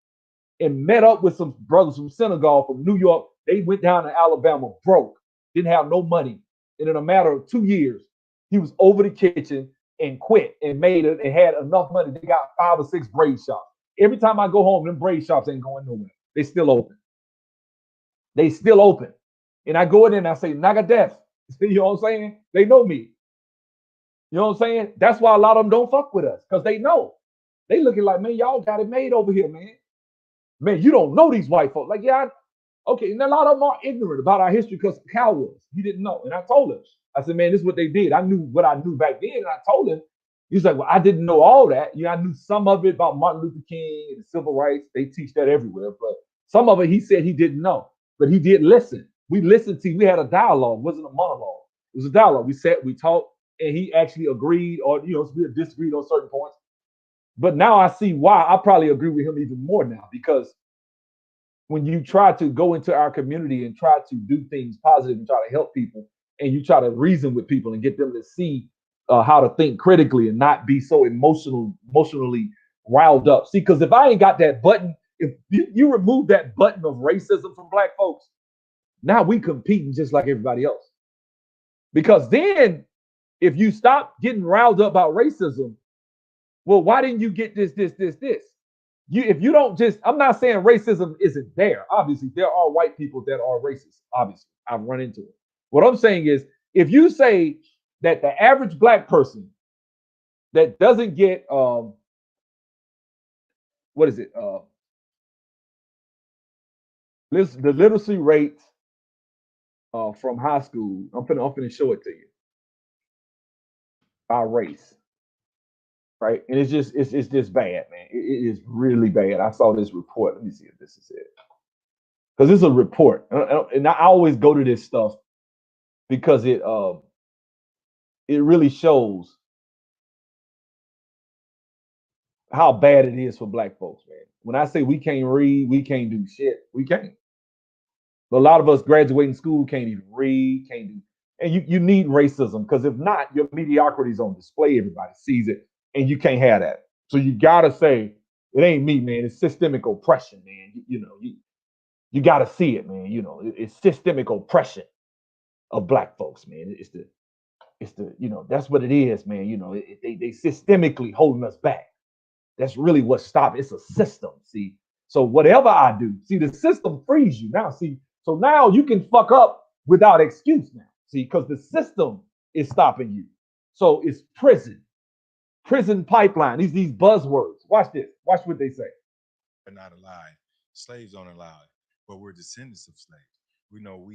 and met up with some brothers from Senegal, from New York. They went down to Alabama broke, didn't have no money. And in a matter of 2 years, he was over the kitchen and quit and made it and had enough money. They got 5 or 6 braid shops. Every time I go home, them braid shops ain't going nowhere. They still open. They still open. And I go in there and I say, Nagadef. You know what I'm saying? They know me. You know what I'm saying? That's why a lot of them don't fuck with us, because they know. They looking like, man, y'all got it made over here, man. Man, you don't know these white folks. Like, yeah, okay. And a lot of them are ignorant about our history because Cal was. He didn't know. And I told him, I said, man, this is what they did. I knew what I knew back then. And I told him, he's like, well, I didn't know all that. Yeah, I knew some of it about Martin Luther King and the civil rights. They teach that everywhere. But some of it, he said he didn't know. But he did listen. We listened to, we had a dialogue. It wasn't a monologue. It was a dialogue. We sat, we talked, and he actually agreed, or, you know, we disagreed on certain points. But now I see why. I probably agree with him even more now, because when you try to go into our community and try to do things positive and try to help people, and you try to reason with people and get them to see how to think critically and not be so emotionally riled up. See, because if I ain't got that button, if you remove that button of racism from black folks, now we competing just like everybody else. Because then if you stop getting riled up about racism, well, why didn't you get this? If you don't just, I'm not saying racism isn't there. Obviously, there are white people that are racist. Obviously, I've run into it. What I'm saying is, if you say that the average black person that doesn't get, what is it? The literacy rate from high school, I'm finna show it to you by race. Right, and it's just bad, man. It is really bad. I saw this report. Let me see if this is it, because it's a report, and I always go to this stuff because it really shows how bad it is for black folks, man. When I say we can't read, we can't do shit, we can't. But a lot of us graduating school can't even read, can't do, and you need racism, because if not, your mediocrity is on display. Everybody sees it, and you can't have that. So you gotta say, it ain't me, man. It's systemic oppression, man. You gotta see it, man. You know, it's systemic oppression of black folks, man. It's the that's what it is, man. You know, they systemically holding us back. That's really what's stopping. It's a system. See, so whatever I do, see, the system frees you now. See, so now you can fuck up without excuse now. See, because the system is stopping you. So it's prison pipeline. These buzzwords. Watch this. Watch what they say. Are not alive. Slaves aren't alive, but we're descendants of slaves. We know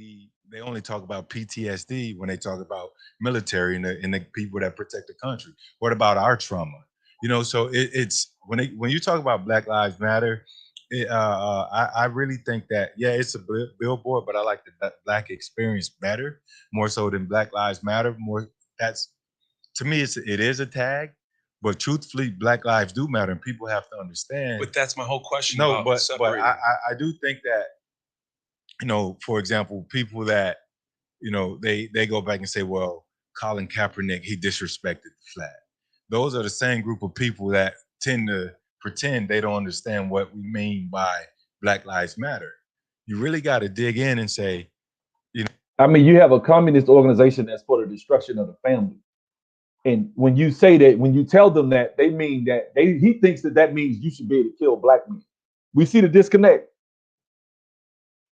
they only talk about PTSD when they talk about military and the people that protect the country. What about our trauma? You know, so it's when you talk about Black Lives Matter, I really think that, yeah, it's a billboard, but I like the Black experience better, more so than Black Lives Matter. More, that's, to me, it is a tag, but truthfully, Black lives do matter, and people have to understand. But that's my whole question. No, about but separating. I do think that, you know, for example, people that, you know, they go back and say, well, Colin Kaepernick, he disrespected the flag. Those are the same group of people that tend to pretend they don't understand what we mean by Black Lives Matter. You really got to dig in and say, you know. I mean, you have a communist organization that's for the destruction of the family. And when you say that, when you tell them that, they mean that he thinks that means you should be able to kill black men. We see the disconnect.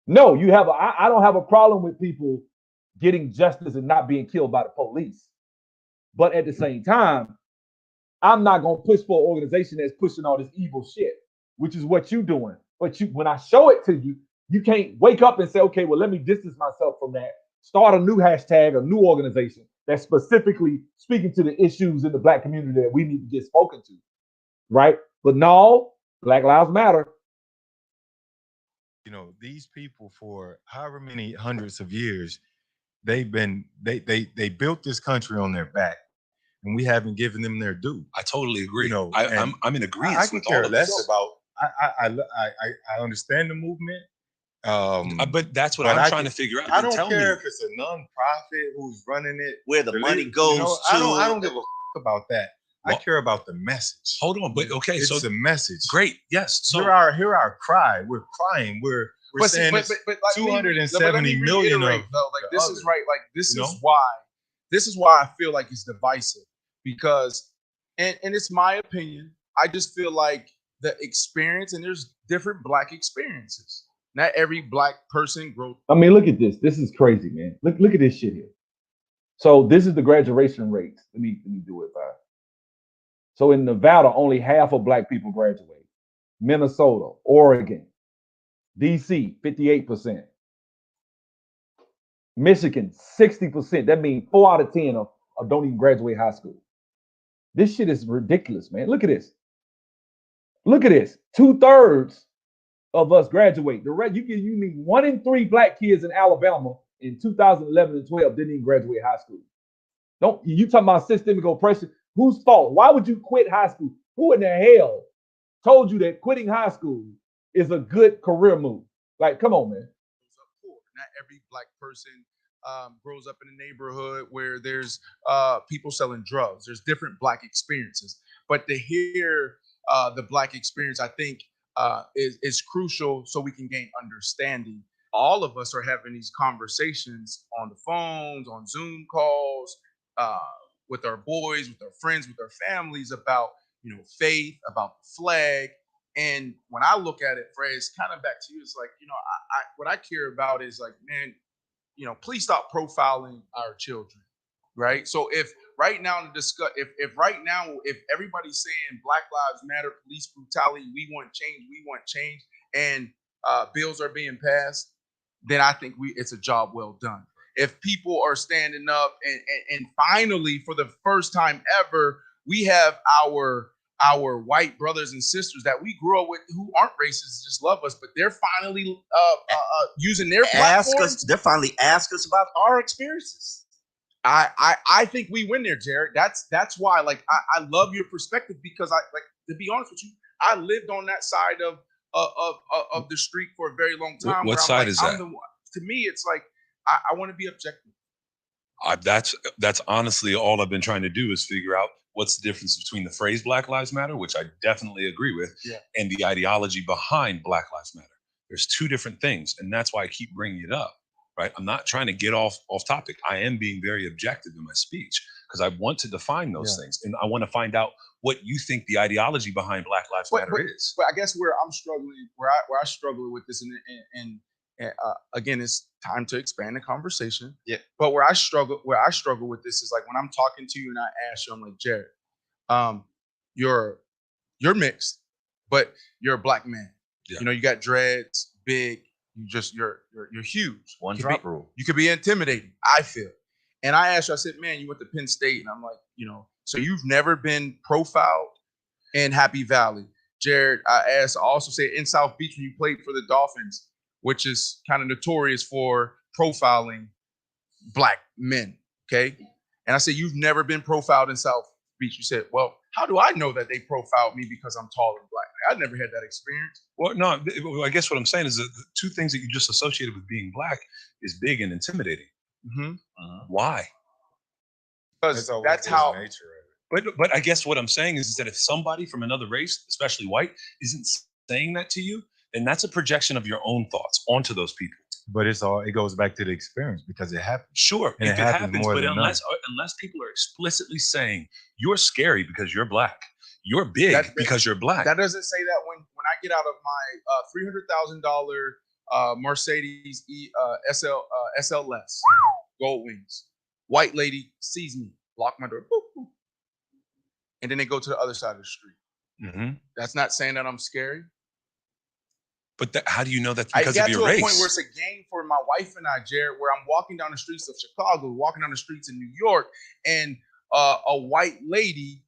No, I don't have a problem with people getting justice and not being killed by the police. But at the same time, I'm not going to push for an organization that's pushing all this evil shit, which is what you're doing. But when I show it to you, you can't wake up and say, okay, well, let me distance myself from that. Start a new hashtag, a new organization that's specifically speaking to the issues in the black community that we need to get spoken to, right? But no, Black Lives Matter. You know, these people, for however many hundreds of years, they built this country on their back, and we haven't given them their due. I totally agree. You know, I'm in agreement. I can care less about. I understand the movement. But that's what I'm trying to figure out. I don't care if it's a nonprofit who's running it, where the money goes to. I don't give a fuck about that. I care about the message. Hold on, but okay, It's so the message. great, yes. So Hear our cry. We're crying. We're saying but like, 270 million of though, like this is other, right. Like this you is know? why I feel like it's divisive because, and it's my opinion. I just feel like the experience, and there's different Black experiences. Not every Black person grows. I mean, look at this. This is crazy, man. Look at this shit here. So this is the graduation rates. Let me do it by. So in Nevada, only half of Black people graduate. Minnesota, Oregon, DC, 58%. Michigan, 60%. That means 4 out of 10 don't even graduate high school. This shit is ridiculous, man. Look at this. Look at this. 2/3 of us graduate. The rest, you need 1 in 3 Black kids in Alabama in 2011 and 12 didn't even graduate high school. Don't you talking about systemic oppression? Whose fault? Why would you quit high school? Who in the hell told you that quitting high school is a good career move? Like, come on, man. Not every Black person grows up in a neighborhood where there's people selling drugs. There's different Black experiences, but to hear the Black experience, I think is crucial so we can gain understanding. All of us are having these conversations on the phones, on Zoom calls, with our boys, with our friends, with our families about faith, about the flag. And when I look at it, Fred, it's kind of back to you. It's like, I what I care about is like, man, please stop profiling our children, right? So if right now to discuss, if everybody's saying Black Lives Matter, police brutality, we want change, and bills are being passed, then I think it's a job well done. If people are standing up and finally, for the first time ever, we have our white brothers and sisters that we grew up with who aren't racist, just love us, but they're finally using their platforms. They're finally ask us about our experiences. I think we win there, Jared. That's why, like, I love your perspective because to be honest with you, I lived on that side of the street for a very long time. What side is that? To me, it's like I want to be objective. That's honestly all I've been trying to do is figure out what's the difference between the phrase Black Lives Matter, which I definitely agree with, and the ideology behind Black Lives Matter. There's two different things, and that's why I keep bringing it up, right? I'm not trying to get off topic. I am being very objective in my speech because I want to define those things, and I want to find out what you think the ideology behind Black Lives Matter is. But I guess where I'm struggling, where I struggle with this, and again, it's time to expand the conversation. Yeah. But where I struggle with this is like when I'm talking to you and I ask you, I'm like, Jared, you're mixed, but you're a Black man. Yeah. You got dreads, big. You're huge. One drop rule. You could be intimidating, I feel. And I asked you, I said, man, you went to Penn State, and I'm like, so you've never been profiled in Happy Valley, Jared. I also said in South Beach when you played for the Dolphins, which is kind of notorious for profiling Black men, okay? And I said, you've never been profiled in South Beach. You said, well, how do I know that they profiled me because I'm tall and Black? I've never had that experience. Well, no, I guess what I'm saying is that the two things that you just associated with being Black is big and intimidating. Mm-hmm. Why? Because that's how. Nature of it. But I guess what I'm saying is that if somebody from another race, especially white, isn't saying that to you, then that's a projection of your own thoughts onto those people. But it goes back to the experience because it happens. Sure, and if it happens, but unless people are explicitly saying you're scary because you're Black, you're big because you're Black. That doesn't say that when I get out of my $300,000 Mercedes SLS Gold Wings, white lady sees me, lock my door, boop, boop, and then they go to the other side of the street. Mm-hmm. That's not saying that I'm scary. But how do you know that's because of your race? I got to a point where it's a game for my wife and I, Jared, where I'm walking down the streets of Chicago, walking down the streets in New York, and a white lady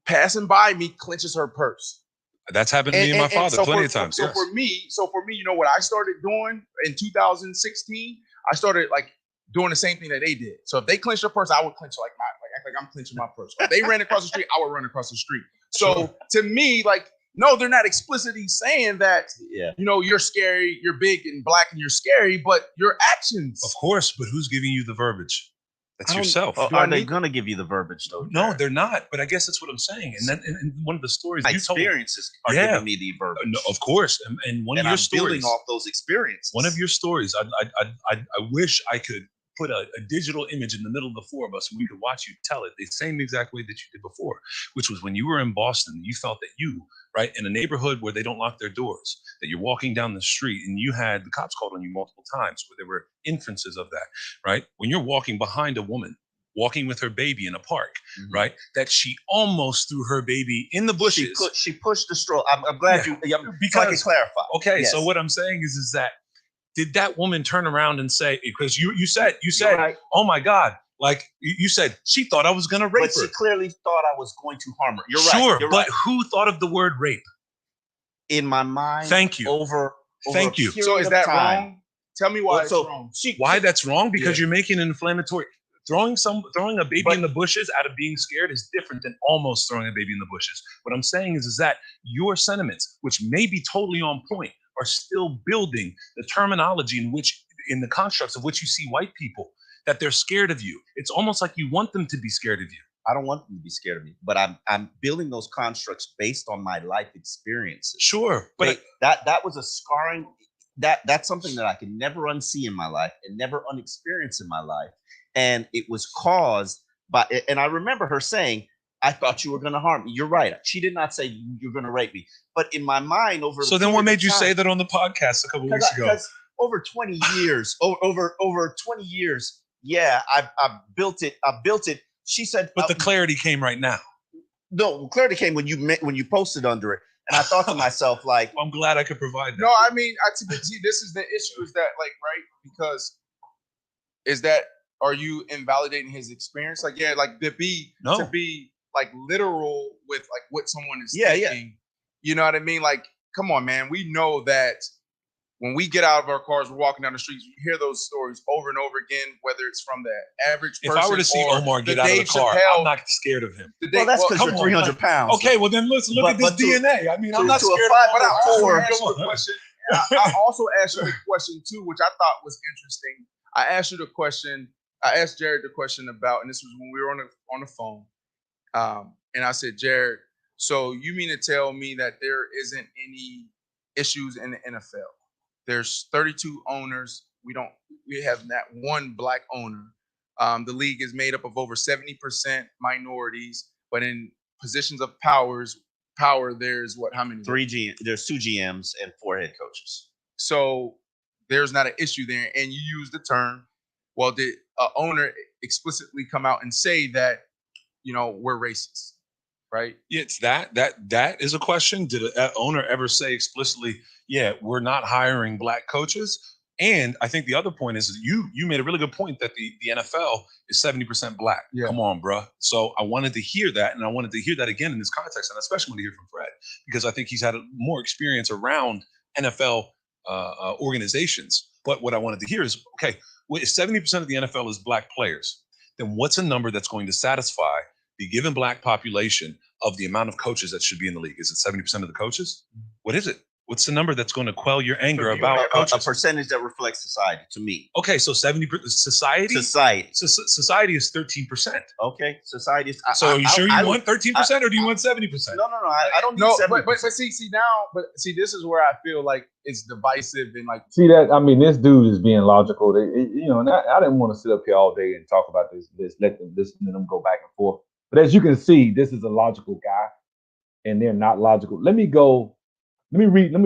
passing by me clenches her purse. That's happened to me and my father plenty of times. So for me, what I started doing in 2016, I started like doing the same thing that they did. So if they clenched their purse, I would clench act like I'm clenching my purse. If they ran across the street, I would run across the street. So to me, like, no, they're not explicitly saying that, you're scary, you're big and Black and you're scary, but your actions. Of course, but who's giving you the verbiage? That's yourself. Are You know what I they mean? gonna give you the verbiage though? No, they're not. But I guess that's what I'm saying. And then in one of the stories My you told me, experiences are Yeah. giving me the verbiage. no, of course, and one and of your I'm building stories, off those experiences. one of your stories, I wish I could put a digital image in the middle of the four of us and we could watch you tell it the same exact way that you did before, which was when you were in Boston, you felt that you, right, in a neighborhood where they don't lock their doors, that you're walking down the street and you had the cops called on you multiple times, where there were inferences of that, right? When you're walking behind a woman, walking with her baby in a park, right, that she almost threw her baby in the bushes. She pushed the stroll. I'm glad so I can clarify. Okay, Yes. so what I'm saying is that did that woman turn around and say, because you said, right. oh my God, like you said, she thought I was going to rape But her. she clearly thought I was going to harm her. You're Sure, right. You're but right. who thought of the word rape? In my mind, Thank you. Over Thank a you. period So is of that time. wrong? Tell me why it's wrong. Why that's wrong? Because Yeah. you're making an inflammatory. Throwing a baby in the bushes out of being scared is different than almost throwing a baby in the bushes. What I'm saying is that your sentiments, which may be totally on point, are still building the terminology in the constructs of which you see white people, that they're scared of you. It's almost like you want them to be scared of you. I don't want them to be scared of me, but I'm building those constructs based on my life experiences. Sure, but that was a scarring. That's something that I can never unsee in my life and never unexperience in my life. And it was caused by, and I remember her saying, I thought you were going to harm me. You're right. She did not say you're going to rape me. But in my mind, So then what made you say that on the podcast a couple weeks ago? Because over 20 years, over 20 years, yeah, I built it. She said, but the clarity came right now. No, clarity came when you posted under it. And I thought to myself, like, I'm glad I could provide that. No, I mean, see, this is the issue is that, like, right? Because are you invalidating his experience? Like, yeah, like to be like literal with like what someone is thinking. Yeah. You know what I mean? Like, come on, man. We know that when we get out of our cars, we're walking down the streets, you hear those stories over and over again, whether it's from the average person. If I were to see Omar get out of the car, I'm not scared of him. Well, that's because you're 300 pounds. Okay, well then let's look at this DNA. I mean, I'm not scared of him. I also asked you a question too, which I thought was interesting. I asked Jared the question about, and this was when we were on the phone. And I said, Jared, so you mean to tell me that there isn't any issues in the NFL? There's 32 owners. We have not one black owner. The league is made up of over 70% minorities, but in positions of power, there's how many? There's 2 GMs and 4 head coaches. So there's not an issue there. And you use the term, well, did an owner explicitly come out and say that, we're racist, right? It's that is a question. Did an owner ever say explicitly, yeah, we're not hiring black coaches? And I think the other point is you made a really good point that the NFL is 70% black. Yeah. Come on, bro. So I wanted to hear that, and I wanted to hear that again in this context, and especially want to hear from Fred, because I think he's had more experience around NFL organizations. But what I wanted to hear is, okay, if 70% of the NFL is black players, then what's a number that's going to satisfy the given black population of the amount of coaches that should be in the league? Is it 70% of the coaches? What is it? What's the number that's going to quell your anger about coaches? A percentage that reflects society, to me. Okay, so 70% society? Society is 13%. Okay, society is. So are you sure you want 13% or do you want 70%? No. I don't need 70%. But see, this is where I feel like it's divisive and like. See that? I mean, this dude is being logical. And I didn't want to sit up here all day and talk about this. Let them listen to them go back and forth. But as you can see, this is a logical guy, and they're not logical. Let me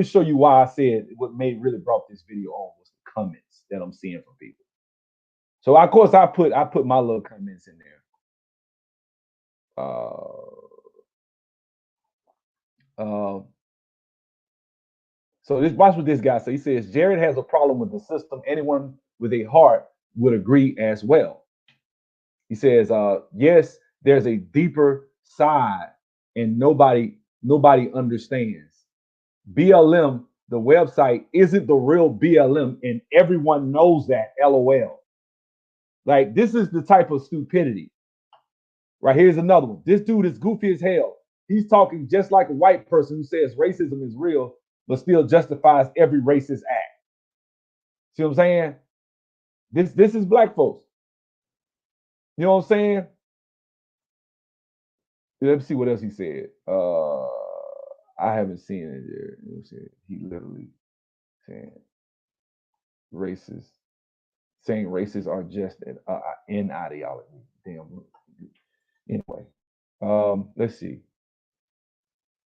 show you why I said what really brought this video on was the comments that I'm seeing from people. So of course I put my little comments in there. So watch what this guy says. He says Jared has a problem with the system. Anyone with a heart would agree as well. He says, yes, there's a deeper side, and nobody understands. BLM, the website, isn't the real BLM, and everyone knows that. LOL. Like, this is the type of stupidity. Right, here's another one. This dude is goofy as hell. He's talking just like a white person who says racism is real, but still justifies every racist act. See what I'm saying? This is black folks. You know what I'm saying? Let me see what else he said. I haven't seen it there. Let me see. He literally saying racist, saying racists are just in ideology. Damn. Anyway, let's see.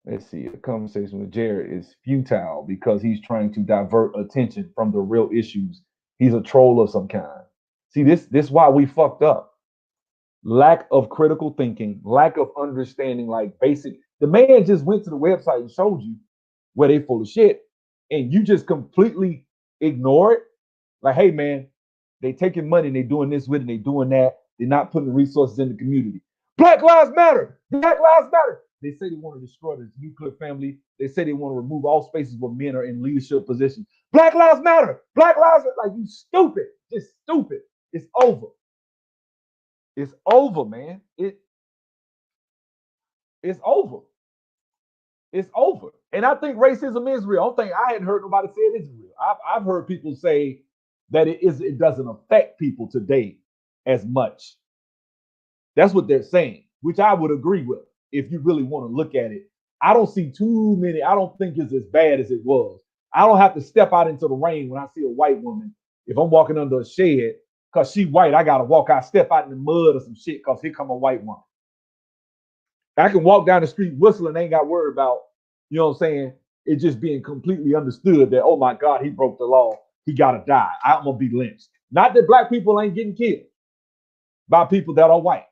Let's see. A conversation with Jared is futile because he's trying to divert attention from the real issues. He's a troll of some kind. See, this why we fucked up. Lack of critical thinking, lack of understanding, like basic. The man just went to the website and showed you where they full of shit, and you just completely ignore it. Like, hey man, they taking money and they doing this with it, and they doing that. They're not putting the resources in the community. Black Lives Matter. Black Lives Matter. They say they want to destroy the nuclear family. They say they want to remove all spaces where men are in leadership positions. Black Lives Matter. Black Lives Matter. Like, you stupid. Just stupid. It's over. It's over, man. It's over. It's over. And I think racism is real. I don't think I hadn't heard nobody say it isn't real. I've heard people say that it doesn't affect people today as much. That's what they're saying, which I would agree with if you really want to look at it. I don't see too many. I don't think it's as bad as it was. I don't have to step out into the rain when I see a white woman. If I'm walking under a shed because she white, I got to walk out, step out in the mud or some shit because here come a white woman. I can walk down the street whistling, ain't got worried about, you know what I'm saying? It just being completely understood that, oh my God, he broke the law. He got to die. I'm going to be lynched. Not that black people ain't getting killed by people that are white.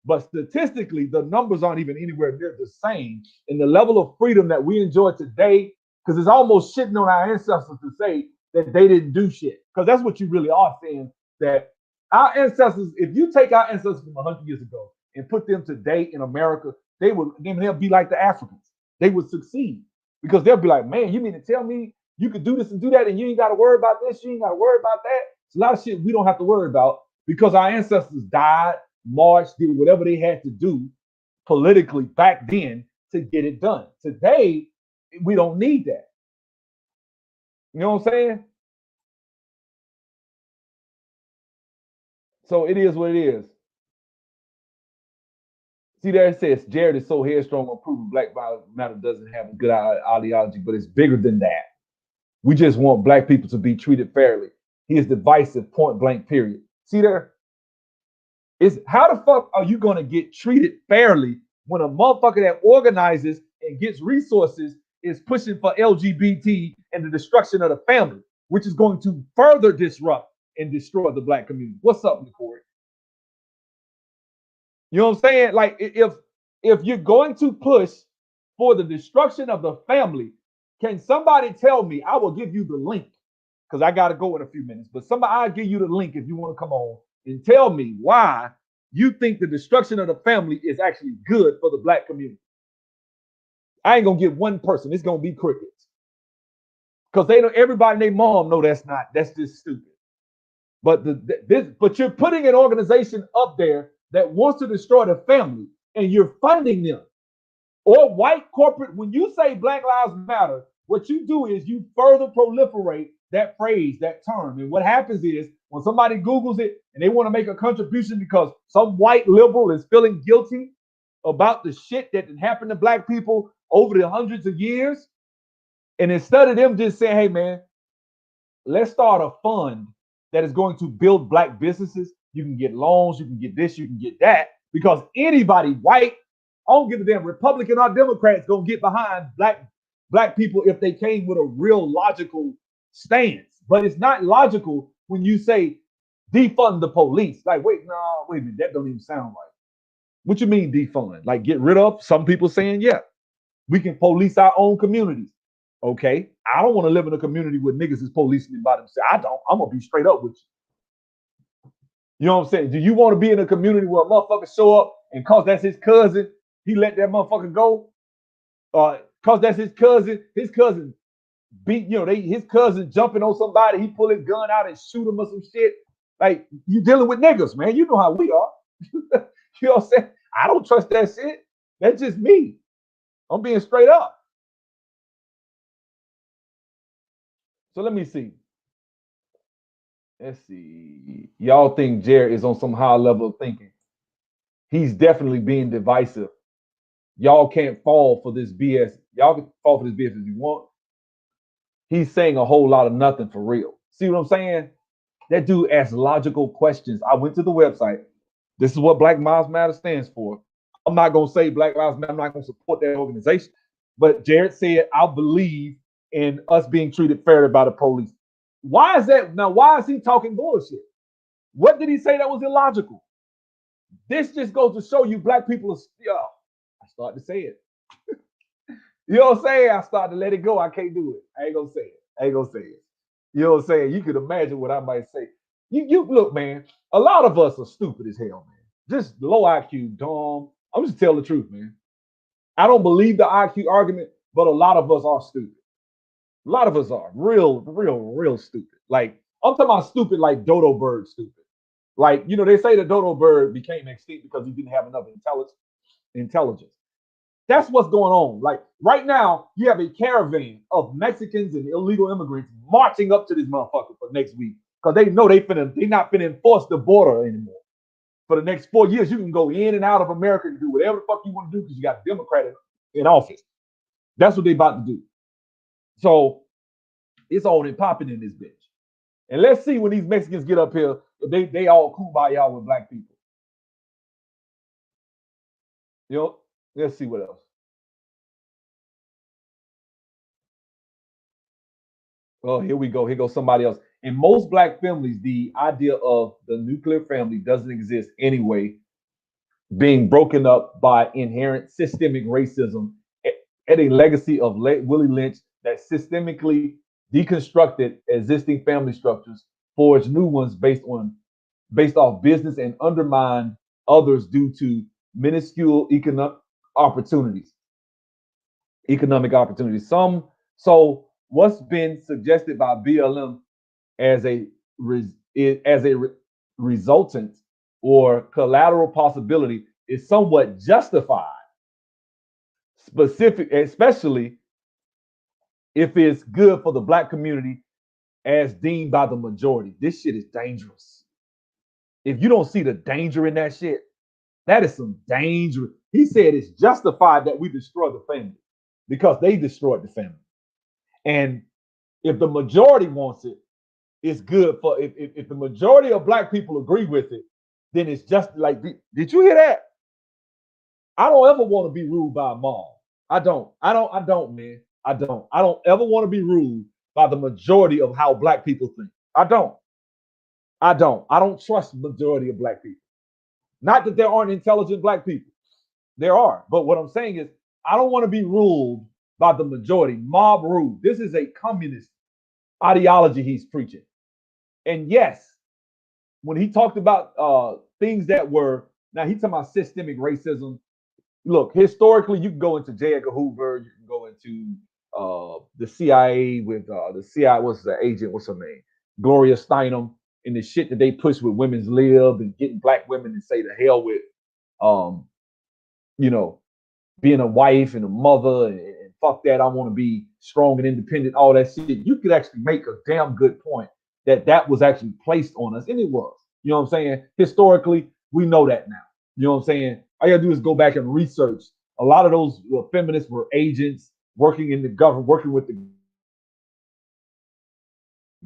But statistically, the numbers aren't even anywhere near the same. And the level of freedom that we enjoy today, because it's almost shitting on our ancestors to say that they didn't do shit. Because that's what you really are saying, that our ancestors, if you take our ancestors from 100 years ago and put them today in America, they'll be like the Africans. They would succeed because they'll be like, man, you mean to tell me you could do this and do that and you ain't got to worry about this, you ain't got to worry about that? It's a lot of shit we don't have to worry about because our ancestors died, marched, did whatever they had to do politically back then to get it done. Today, we don't need that. You know what I'm saying? So it is what it is. See, there it says Jared is so headstrong on proving Black Lives Matter doesn't have a good ideology, but it's bigger than that. We just want black people to be treated fairly. He is divisive, point blank, period. See there? Is how the fuck are you going to get treated fairly when a motherfucker that organizes and gets resources is pushing for LGBT and the destruction of the family, which is going to further disrupt and destroy the black community? What's up, Corey? You know what I'm saying? Like, if you're going to push for the destruction of the family, can somebody tell me? I will give you the link because I got to go in a few minutes. But I'll give you the link if you want to come on and tell me why you think the destruction of the family is actually good for the black community. I ain't gonna get one person. It's gonna be crickets because they know everybody and their mom know that's just stupid. But but you're putting an organization up there that wants to destroy the family, and you're funding them. Or white corporate. When you say Black Lives Matter, what you do is you further proliferate that phrase, that term. And what happens is when somebody Googles it and they want to make a contribution because some white liberal is feeling guilty about the shit that happened to black people over the hundreds of years, and instead of them just saying, hey man, let's start a fund that is going to build black businesses. You can get loans, you can get this, you can get that, because anybody white, I don't give a damn Republican or Democrats gonna get behind black people if they came with a real logical stance. But it's not logical when you say defund the police. Like, wait a minute, that don't even sound right. What you mean defund? Like get rid of? Some people saying, yeah, we can police our own communities. Okay, I don't want to live in a community where niggas is policing by themselves. I don't. I'm gonna be straight up with you. You know what I'm saying? Do you want to be in a community where a motherfucker show up and cause that's his cousin, he let that motherfucker go? Cause that's his cousin beat, his cousin jumping on somebody, he pull his gun out and shoot him or some shit. Like, you dealing with niggas, man. You know how we are. You know what I'm saying? I don't trust that shit. That's just me. I'm being straight up. So let me see. Let's see. Y'all think Jared is on some high level of thinking? He's definitely being divisive. Y'all can't fall for this BS. Y'all can fall for this BS if you want. He's saying a whole lot of nothing for real. See what I'm saying? That dude asks logical questions. I went to the website. This is what Black Lives Matter stands for. I'm not going to say Black Lives Matter. I'm not going to support that organization. But Jared said, I believe in us being treated fairly by the police. Why is that? Now, why is he talking bullshit? What did he say that was illogical? This just goes to show you black people are still. I started to say it. You know what I'm saying? I started to let it go. I can't do it. I ain't gonna say it. I ain't gonna say it. You know what I'm saying? You could imagine what I might say. You look, man. A lot of us are stupid as hell, man. Just low IQ, dumb. I'm just telling the truth, man. I don't believe the IQ argument, but a lot of us are stupid. A lot of us are real stupid. Like I'm talking about stupid, like dodo bird stupid. Like they say the dodo bird became extinct because he didn't have enough intelligence. That's what's going on. Like right now, you have a caravan of Mexicans and illegal immigrants marching up to this motherfucker for next week because they know they not finna enforce the border anymore. For the next 4 years, you can go in and out of America and do whatever the fuck you want to do because you got a Democrat in office. That's what they about to do. So it's on and popping in this bitch. And let's see when these Mexicans get up here, they all kumbaya with black people. Let's see what else. Oh, here we go. Here goes somebody else. In most black families, the idea of the nuclear family doesn't exist anyway, being broken up by inherent systemic racism and a legacy of Willie Lynch that systemically deconstructed existing family structures, forged new ones based off business, and undermined others due to minuscule economic opportunities. So what's been suggested by BLM as a resultant or collateral possibility is somewhat justified, especially if it's good for the black community as deemed by the majority. This shit is dangerous. If you don't see the danger in that shit, that is some danger. He said it's justified that we destroy the family because they destroyed the family. And if the majority wants it, it's good for if the majority of black people agree with it, then it's just like, did you hear that? I don't ever want to be ruled by a mob. I don't, man. I don't ever want to be ruled by the majority of how black people think. I don't trust the majority of black people. Not that there aren't intelligent black people. There are. But what I'm saying is, I don't want to be ruled by the majority. Mob rule. This is a communist ideology he's preaching. And yes, when he talked about things that were, now he's talking about systemic racism. Look, historically, you can go into J. Edgar Hoover, you can go into the CIA with the CIA, what's the agent, what's her name? Gloria Steinem, and the shit that they push with women's lib and getting black women to say the hell with, being a wife and a mother and fuck that, I want to be strong and independent, all that shit. You could actually make a damn good point that was actually placed on us, and it was. You know what I'm saying? Historically, we know that now. You know what I'm saying? All you gotta do is go back and research. A lot of those feminists were agents working in the government, working with the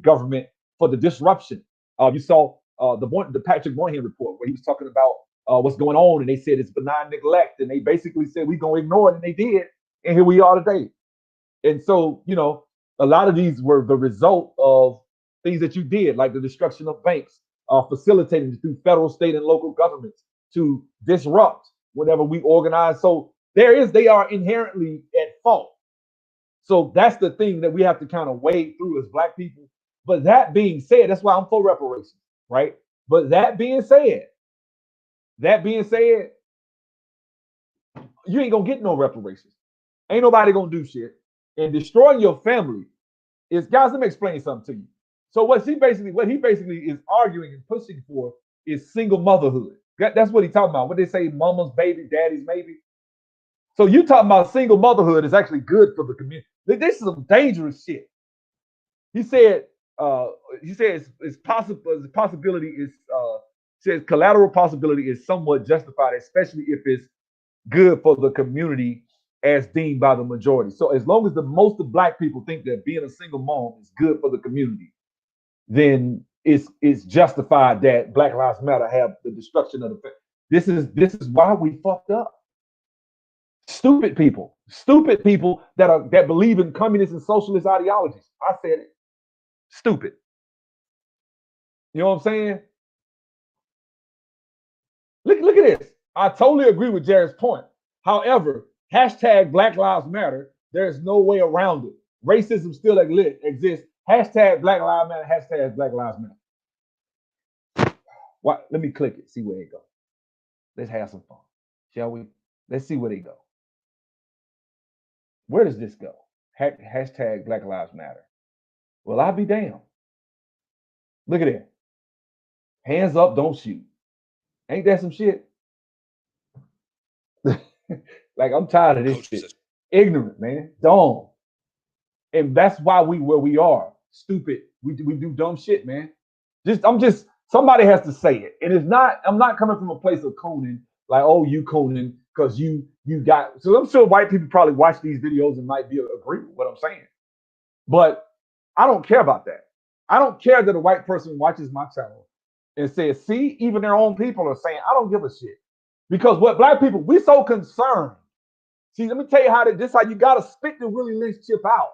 government for the disruption. You saw the Patrick Moynihan report where he was talking about what's going on, and they said it's benign neglect, and they basically said we're gonna ignore it, and they did, and here we are today. And so, a lot of these were the result of things that you did, like the destruction of banks, facilitating through federal, state, and local governments to disrupt whenever we organize. So they are inherently at fault. So that's the thing that we have to kind of wade through as black people. But that being said, that's why I'm for reparations, right? But that being said, you ain't gonna get no reparations. Ain't nobody gonna do shit. And destroying your family is, guys, let me explain something to you. So what he basically is arguing and pushing for is single motherhood. That's what he's talking about. What they say, mama's baby, daddy's maybe. So you talking about single motherhood is actually good for the community. This is some dangerous shit. He said he says it's possible. The possibility is says collateral possibility is somewhat justified, especially if it's good for the community as deemed by the majority. So as long as the most of black people think that being a single mom is good for the community, then it's justified that Black Lives Matter have the destruction of the family. This is why we fucked up. Stupid people that believe in communist and socialist ideologies. I said it. Stupid. You know what I'm saying? Look at this. I totally agree with Jared's point. However, hashtag Black Lives Matter, there's no way around it. Racism still exists. Hashtag Black Lives Matter, hashtag Black Lives Matter. What? Let me click it, see where it goes. Let's have some fun, shall we? Let's see where they go. Where does this go? Hashtag Black Lives Matter. Well, I'll be damned. Look at that. Hands up, don't shoot. Ain't that some shit? Like, I'm tired of this shit. Ignorant, man. Dumb. And that's why where we are. Stupid. We do dumb shit, man. Somebody has to say it. And I'm not coming from a place of cooning, like, oh, you cooning, because you got. So I'm sure white people probably watch these videos and might be agree with what I'm saying. But I don't care about that. I don't care that a white person watches my channel and says, see, even their own people are saying, I don't give a shit. Because what black people, we so concerned. See, let me tell you how you gotta spit the Willie Lynch chip out.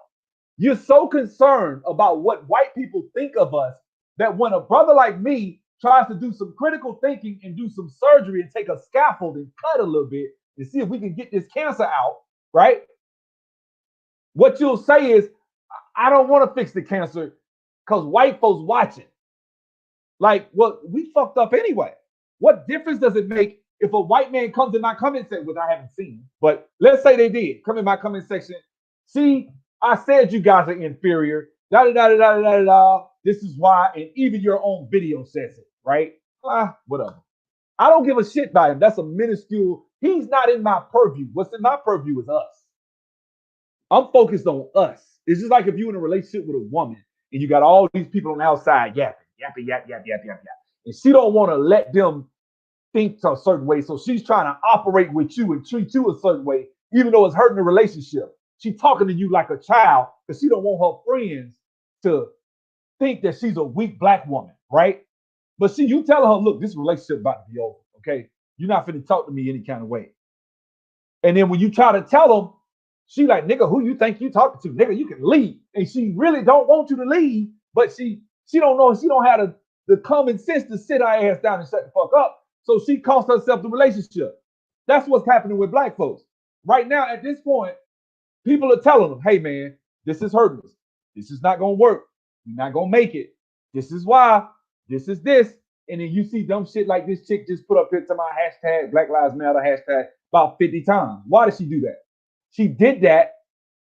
You're so concerned about what white people think of us that when a brother like me tries to do some critical thinking and do some surgery and take a scaffold and cut a little bit and see if we can get this cancer out, right? What you'll say is, I don't want to fix the cancer because white folks watching. Like, well, we fucked up anyway. What difference does it make if a white man comes in my comment section, which I haven't seen, but let's say they did come in my comment section. See, I said you guys are inferior. Da da da da da da da. This is why, and even your own video says it, right? Whatever. I don't give a shit by him. That's a minuscule. He's not in my purview. What's in my purview is us. I'm focused on us. It's just like if you're in a relationship with a woman and you got all these people on the outside yapping, yap. And she don't want to let them think a certain way. So she's trying to operate with you and treat you a certain way, even though it's hurting the relationship. She's talking to you like a child because she don't want her friends to think that she's a weak black woman, right? But see, you tell her, look, this relationship about to be over, okay? You're not finna talk to me any kind of way. And then when you try to tell them, she like, nigga, who you think you talking to? Nigga, you can leave. And she really don't want you to leave, but she don't know, she don't have the common sense to sit her ass down and shut the fuck up. So she cost herself the relationship. That's what's happening with black folks. Right now, at this point, people are telling them, hey man, this is hurting us. This is not gonna work. You're not gonna make it. This is why. This is this. And then you see dumb shit like this chick just put up here to my hashtag Black Lives Matter hashtag about 50 times. Why did she do that? She did that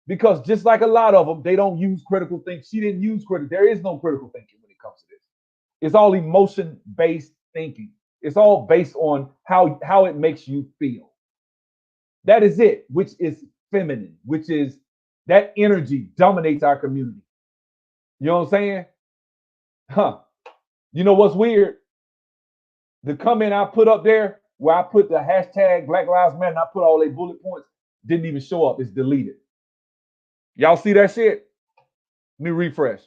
because just like a lot of them, they don't use critical thinking. She didn't use critical. There is no critical thinking when it comes to this. It's all emotion-based thinking. It's all based on how it makes you feel. That is it, which is feminine, which is that energy dominates our community. You know what I'm saying? You know what's weird? The comment I put up there where I put the hashtag Black Lives Matter and I put all their bullet points didn't even show up. It's deleted. Y'all see that shit? Let me refresh.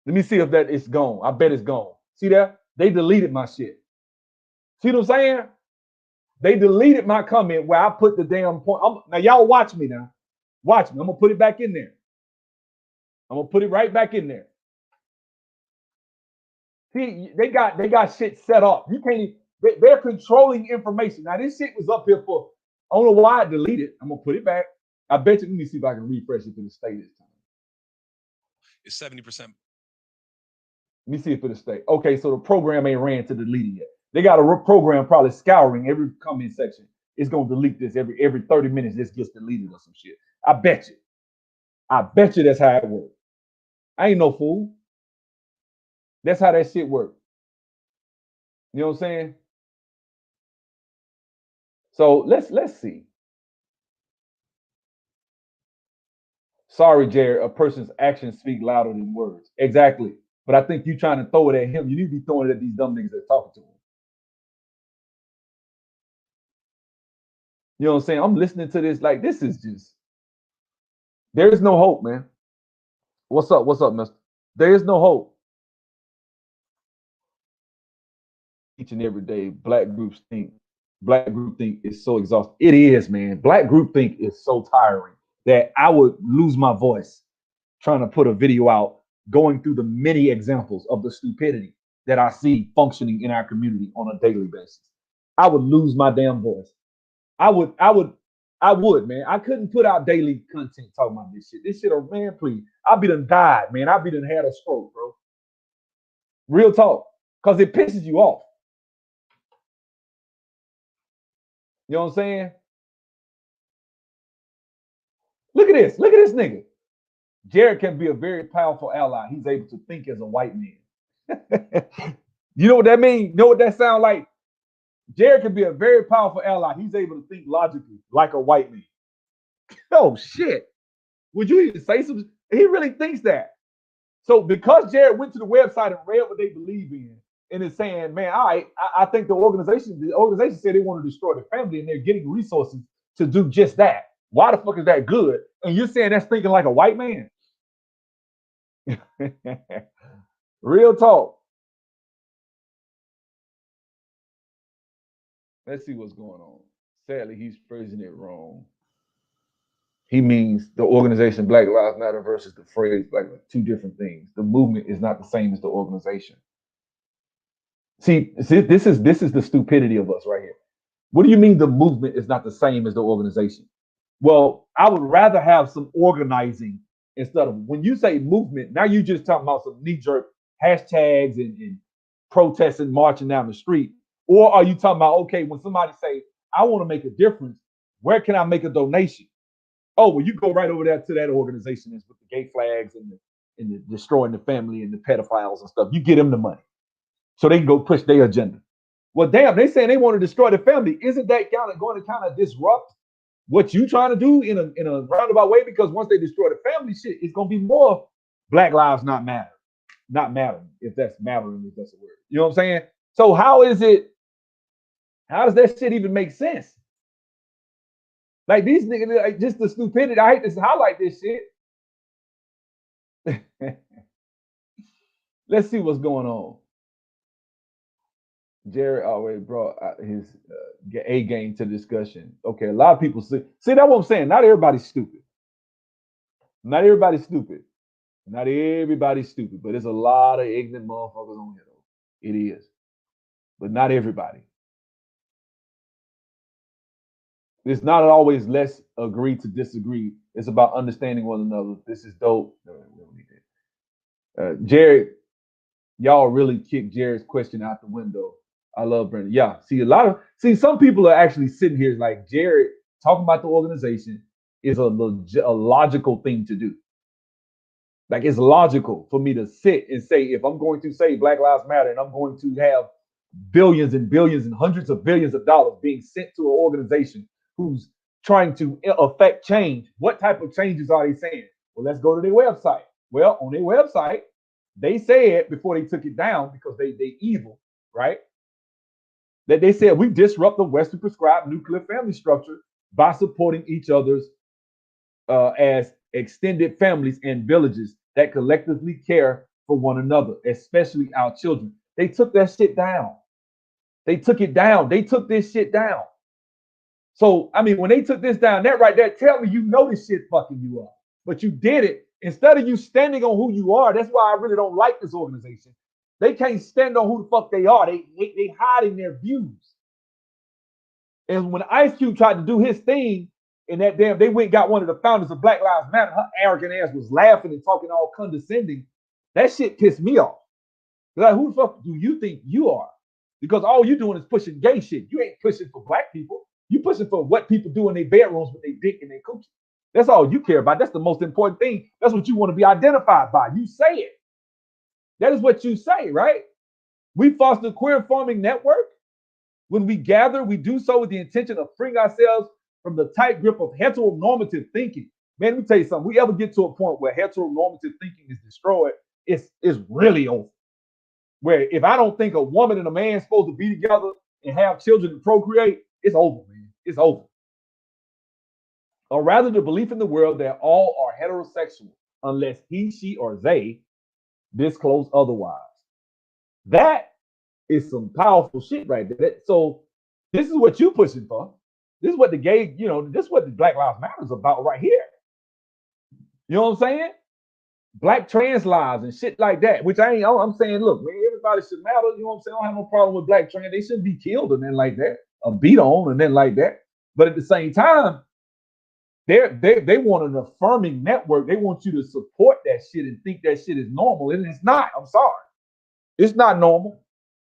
Let me see if that is gone. I bet it's gone. See that? They deleted my shit. See what I'm saying? They deleted my comment where I put the damn point. Now y'all watch me now. Watch me. I'm gonna put it back in there. I'm gonna put it right back in there. See, they got shit set up. You can't even, they're controlling information. Now this shit was up here for, I don't know why I deleted it. I'm gonna put it back. I bet you, let me see if I can refresh it to the stay this time. It's 70%. Let me see if it'll stay. Okay, so the program ain't ran to delete it yet. They got a program probably scouring every comment section. It's gonna delete this every 30 minutes. This gets deleted or some shit. I bet you. I bet you that's how it works. I ain't no fool. That's how that shit works. You know what I'm saying? So let's see. Sorry, Jared, a person's actions speak louder than words. Exactly. But I think you trying to throw it at him. You need to be throwing it at these dumb niggas that talking to him. You know what I'm saying? I'm listening to this like this is just there is no hope, man. What's up? What's up, mister? There is no hope. Each and every day, black groups think is so exhausting. It is, man. Black group think is so tiring that I would lose my voice trying to put a video out going through the many examples of the stupidity that I see functioning in our community on a daily basis. I would lose my damn voice. I would, man. I couldn't put out daily content talking about this shit. This shit, oh man, please. I'd be done died, man. I'd be done had a stroke, bro. Real talk. Because it pisses you off. You know what I'm saying? Look at this. Look at this nigga. Jared can be a very powerful ally. He's able to think as a white man. You know what that means? You know what that sounds like? Jared can be a very powerful ally. He's able to think logically like a white man. Oh, shit. Would you even say something? He really thinks that. So because Jared went to the website and read what they believe in and is saying, man, all right, I think the organization said they want to destroy the family and they're getting resources to do just that. Why the fuck is that good? And you're saying that's thinking like a white man? Real talk. Let's see what's going on. Sadly, he's phrasing it wrong. He means the organization Black Lives Matter versus the phrase Black Lives, two different things. The movement is not the same as the organization. See, this is the stupidity of us right here. What do you mean the movement is not the same as the organization? Well, I would rather have some organizing instead of when you say movement, now you just talking about some knee-jerk hashtags and protesting, marching down the street. Or are you talking about, okay, when somebody say, I want to make a difference, where can I make a donation? Oh, well, you go right over there to that organization that's with the gay flags and the destroying the family and the pedophiles and stuff. You get them the money so they can go push their agenda. Well, damn, they saying they want to destroy the family. Isn't that going to disrupt what you trying to do in a roundabout way? Because once they destroy the family shit, it's going to be more Black lives not mattering, if that's mattering, if that's a word. You know what I'm saying? So how does that shit even make sense? Like these niggas, like just the stupidity. I hate to highlight this shit. Let's see what's going on. Jared already brought his A game to the discussion. Okay, a lot of people see that's what I'm saying. Not everybody's stupid. Not everybody's stupid. Not everybody's stupid, but there's a lot of ignorant motherfuckers on here, though. It is. But not everybody. It's not always let's agree to disagree. It's about understanding one another. This is dope. Jared, y'all really kicked Jared's question out the window. I love Brandon. Yeah, some people are actually sitting here like Jared talking about the organization is a logical thing to do. Like it's logical for me to sit and say, if I'm going to say Black Lives Matter and I'm going to have billions and billions and hundreds of billions of dollars being sent to an organization who's trying to affect change, what type of changes are they saying? Well, let's go to their website. Well, on their website, they said before they took it down because they evil, right? That they said we disrupt the Western prescribed nuclear family structure by supporting each other's as extended families and villages that collectively care for one another, especially our children. They took that shit down. They took it down. They took this shit down. So, I mean, when they took this down, that right there, tell me you know this shit fucking you up. But you did it. Instead of you standing on who you are, that's why I really don't like this organization. They can't stand on who the fuck they are. They hiding their views. And when Ice Cube tried to do his thing, and that damn, they went and got one of the founders of Black Lives Matter. Her arrogant ass was laughing and talking all condescending. That shit pissed me off. Like, who the fuck do you think you are? Because all you doing is pushing gay shit. You ain't pushing for black people. You pushing for what people do in their bedrooms with their dick and their coochie. That's all you care about. That's the most important thing. That's what you want to be identified by. You say it. That is what you say, right? We foster queer farming network. When we gather, we do so with the intention of freeing ourselves from the tight grip of heteronormative thinking. Man, let me tell you something. We ever get to a point where heteronormative thinking is destroyed, it's really over. Where if I don't think a woman and a man supposed to be together and have children and procreate, it's over, man. It's over. Or rather, the belief in the world that all are heterosexual unless he, she, or they disclose otherwise. That is some powerful shit right there. So this is what you're pushing for. This is what the gay, this is what the Black Lives Matter is about right here. You know what I'm saying? Black trans lives and shit like that, which I'm saying, look, man, everybody should matter. You know what I'm saying? I don't have no problem with black trans. They shouldn't be killed and then like that, or beat on and then like that. But at the same time, they want an affirming network. They want you to support that shit and think that shit is normal. And it's not. I'm sorry. It's not normal.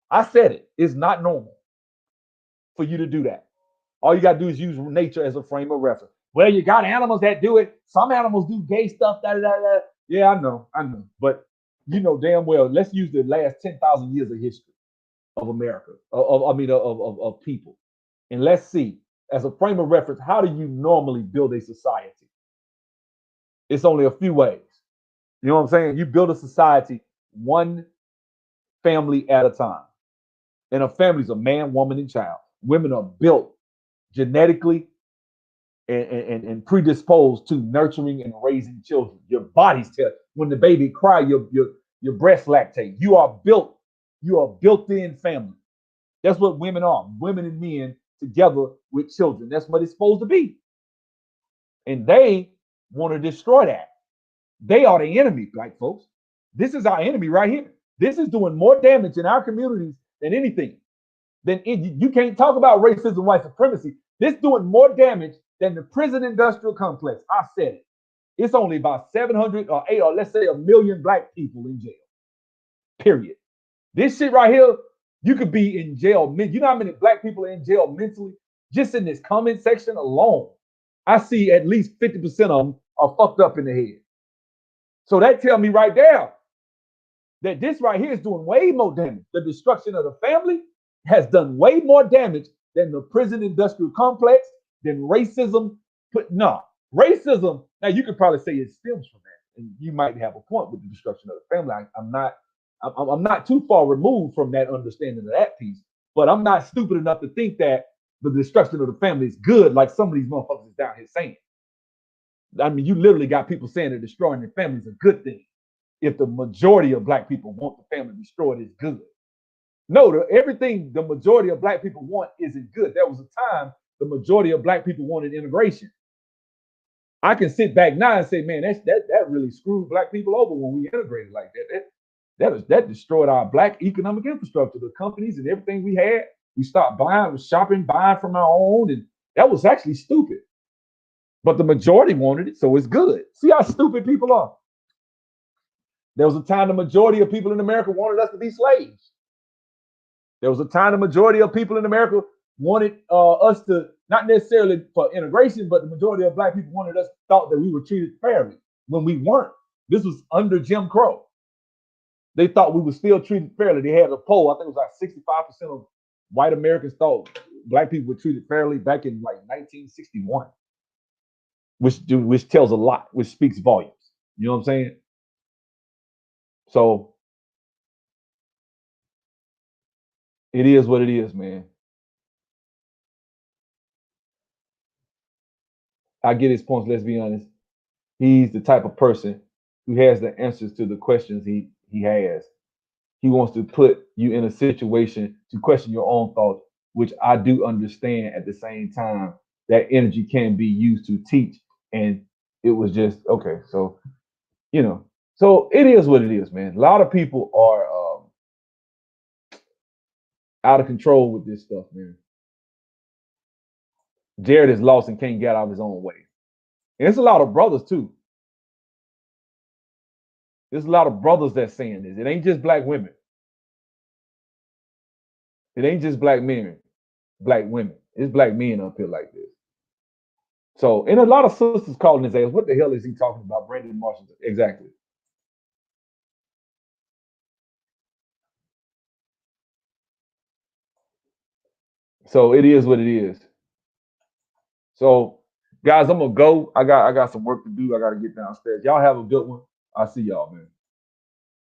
I said it. It's not normal for you to do that. All you got to do is use nature as a frame of reference. Well, you got animals that do it. Some animals do gay stuff. Yeah, I know. But you know damn well, let's use the last 10,000 years of history of America, of people. And let's see, as a frame of reference, how do you normally build a society? It's only a few ways. You know what I'm saying? You build a society one family at a time. And a family is a man, woman, and child. Women are built genetically and predisposed to nurturing and raising children. Your bodies tell when the baby cry, your breast lactate. You are built-in family. That's what women are. Women and men together with children. That's what it's supposed to be. And they want to destroy that. They are the enemy, black folks. This is our enemy right here. This is doing more damage in our communities than anything. You can't talk about racism, white supremacy. This doing more damage than the prison industrial complex. I said it. It's only about 700 or 8 or let's say 1 million black people in jail. Period. This shit right here, you could be in jail. You know how many black people are in jail mentally? Just in this comment section alone, I see at least 50% of them are fucked up in the head. So that tells me right there that this right here is doing way more damage. The destruction of the family has done way more damage than the prison industrial complex, than racism. Racism, now you could probably say it stems from that. And you might have a point with the destruction of the family. I'm not too far removed from that understanding of that piece, but I'm not stupid enough to think that the destruction of the family is good, like some of these motherfuckers is down here saying. I mean, you literally got people saying that destroying their family is a good thing. If the majority of black people want the family destroyed, it's good. No, everything the majority of black people want isn't good. There was a time the majority of black people wanted integration. I can sit back now and say, man, that really screwed black people over when we integrated like that. That destroyed our black economic infrastructure, the companies and everything we had. We stopped buying from our own, and that was actually stupid. But the majority wanted it, so it's good. See how stupid people are. There was a time the majority of people in America wanted us to be slaves. There was a time the majority of people in America wanted us to, not necessarily for integration, but the majority of black people thought that we were treated fairly when we weren't. This was under Jim Crow. They thought we were still treated fairly. They had a poll, I think it was like 65% of white Americans thought black people were treated fairly back in like 1961, which tells a lot, which speaks volumes. You know what I'm saying? So it is what it is, man. I get his points. Let's be honest. He's the type of person who has the answers to the questions he has. He wants to put you in a situation to question your own thoughts, which I do understand. At the same time, that energy can be used to teach, and it was just okay. So, so it is what it is, man. A lot of people are out of control with this stuff, man. Jared is lost and can't get out of his own way. And it's a lot of brothers too. There's a lot of brothers that's saying this. It ain't just black women. It ain't just black men, black women. It's black men up here like this. So, and a lot of sisters calling his ass. What the hell is he talking about? Brandon Marshall. Exactly. So it is what it is. So Guys, I'm gonna go. I got some work to do. I gotta get downstairs. Y'all have a good one. I'll see y'all, man.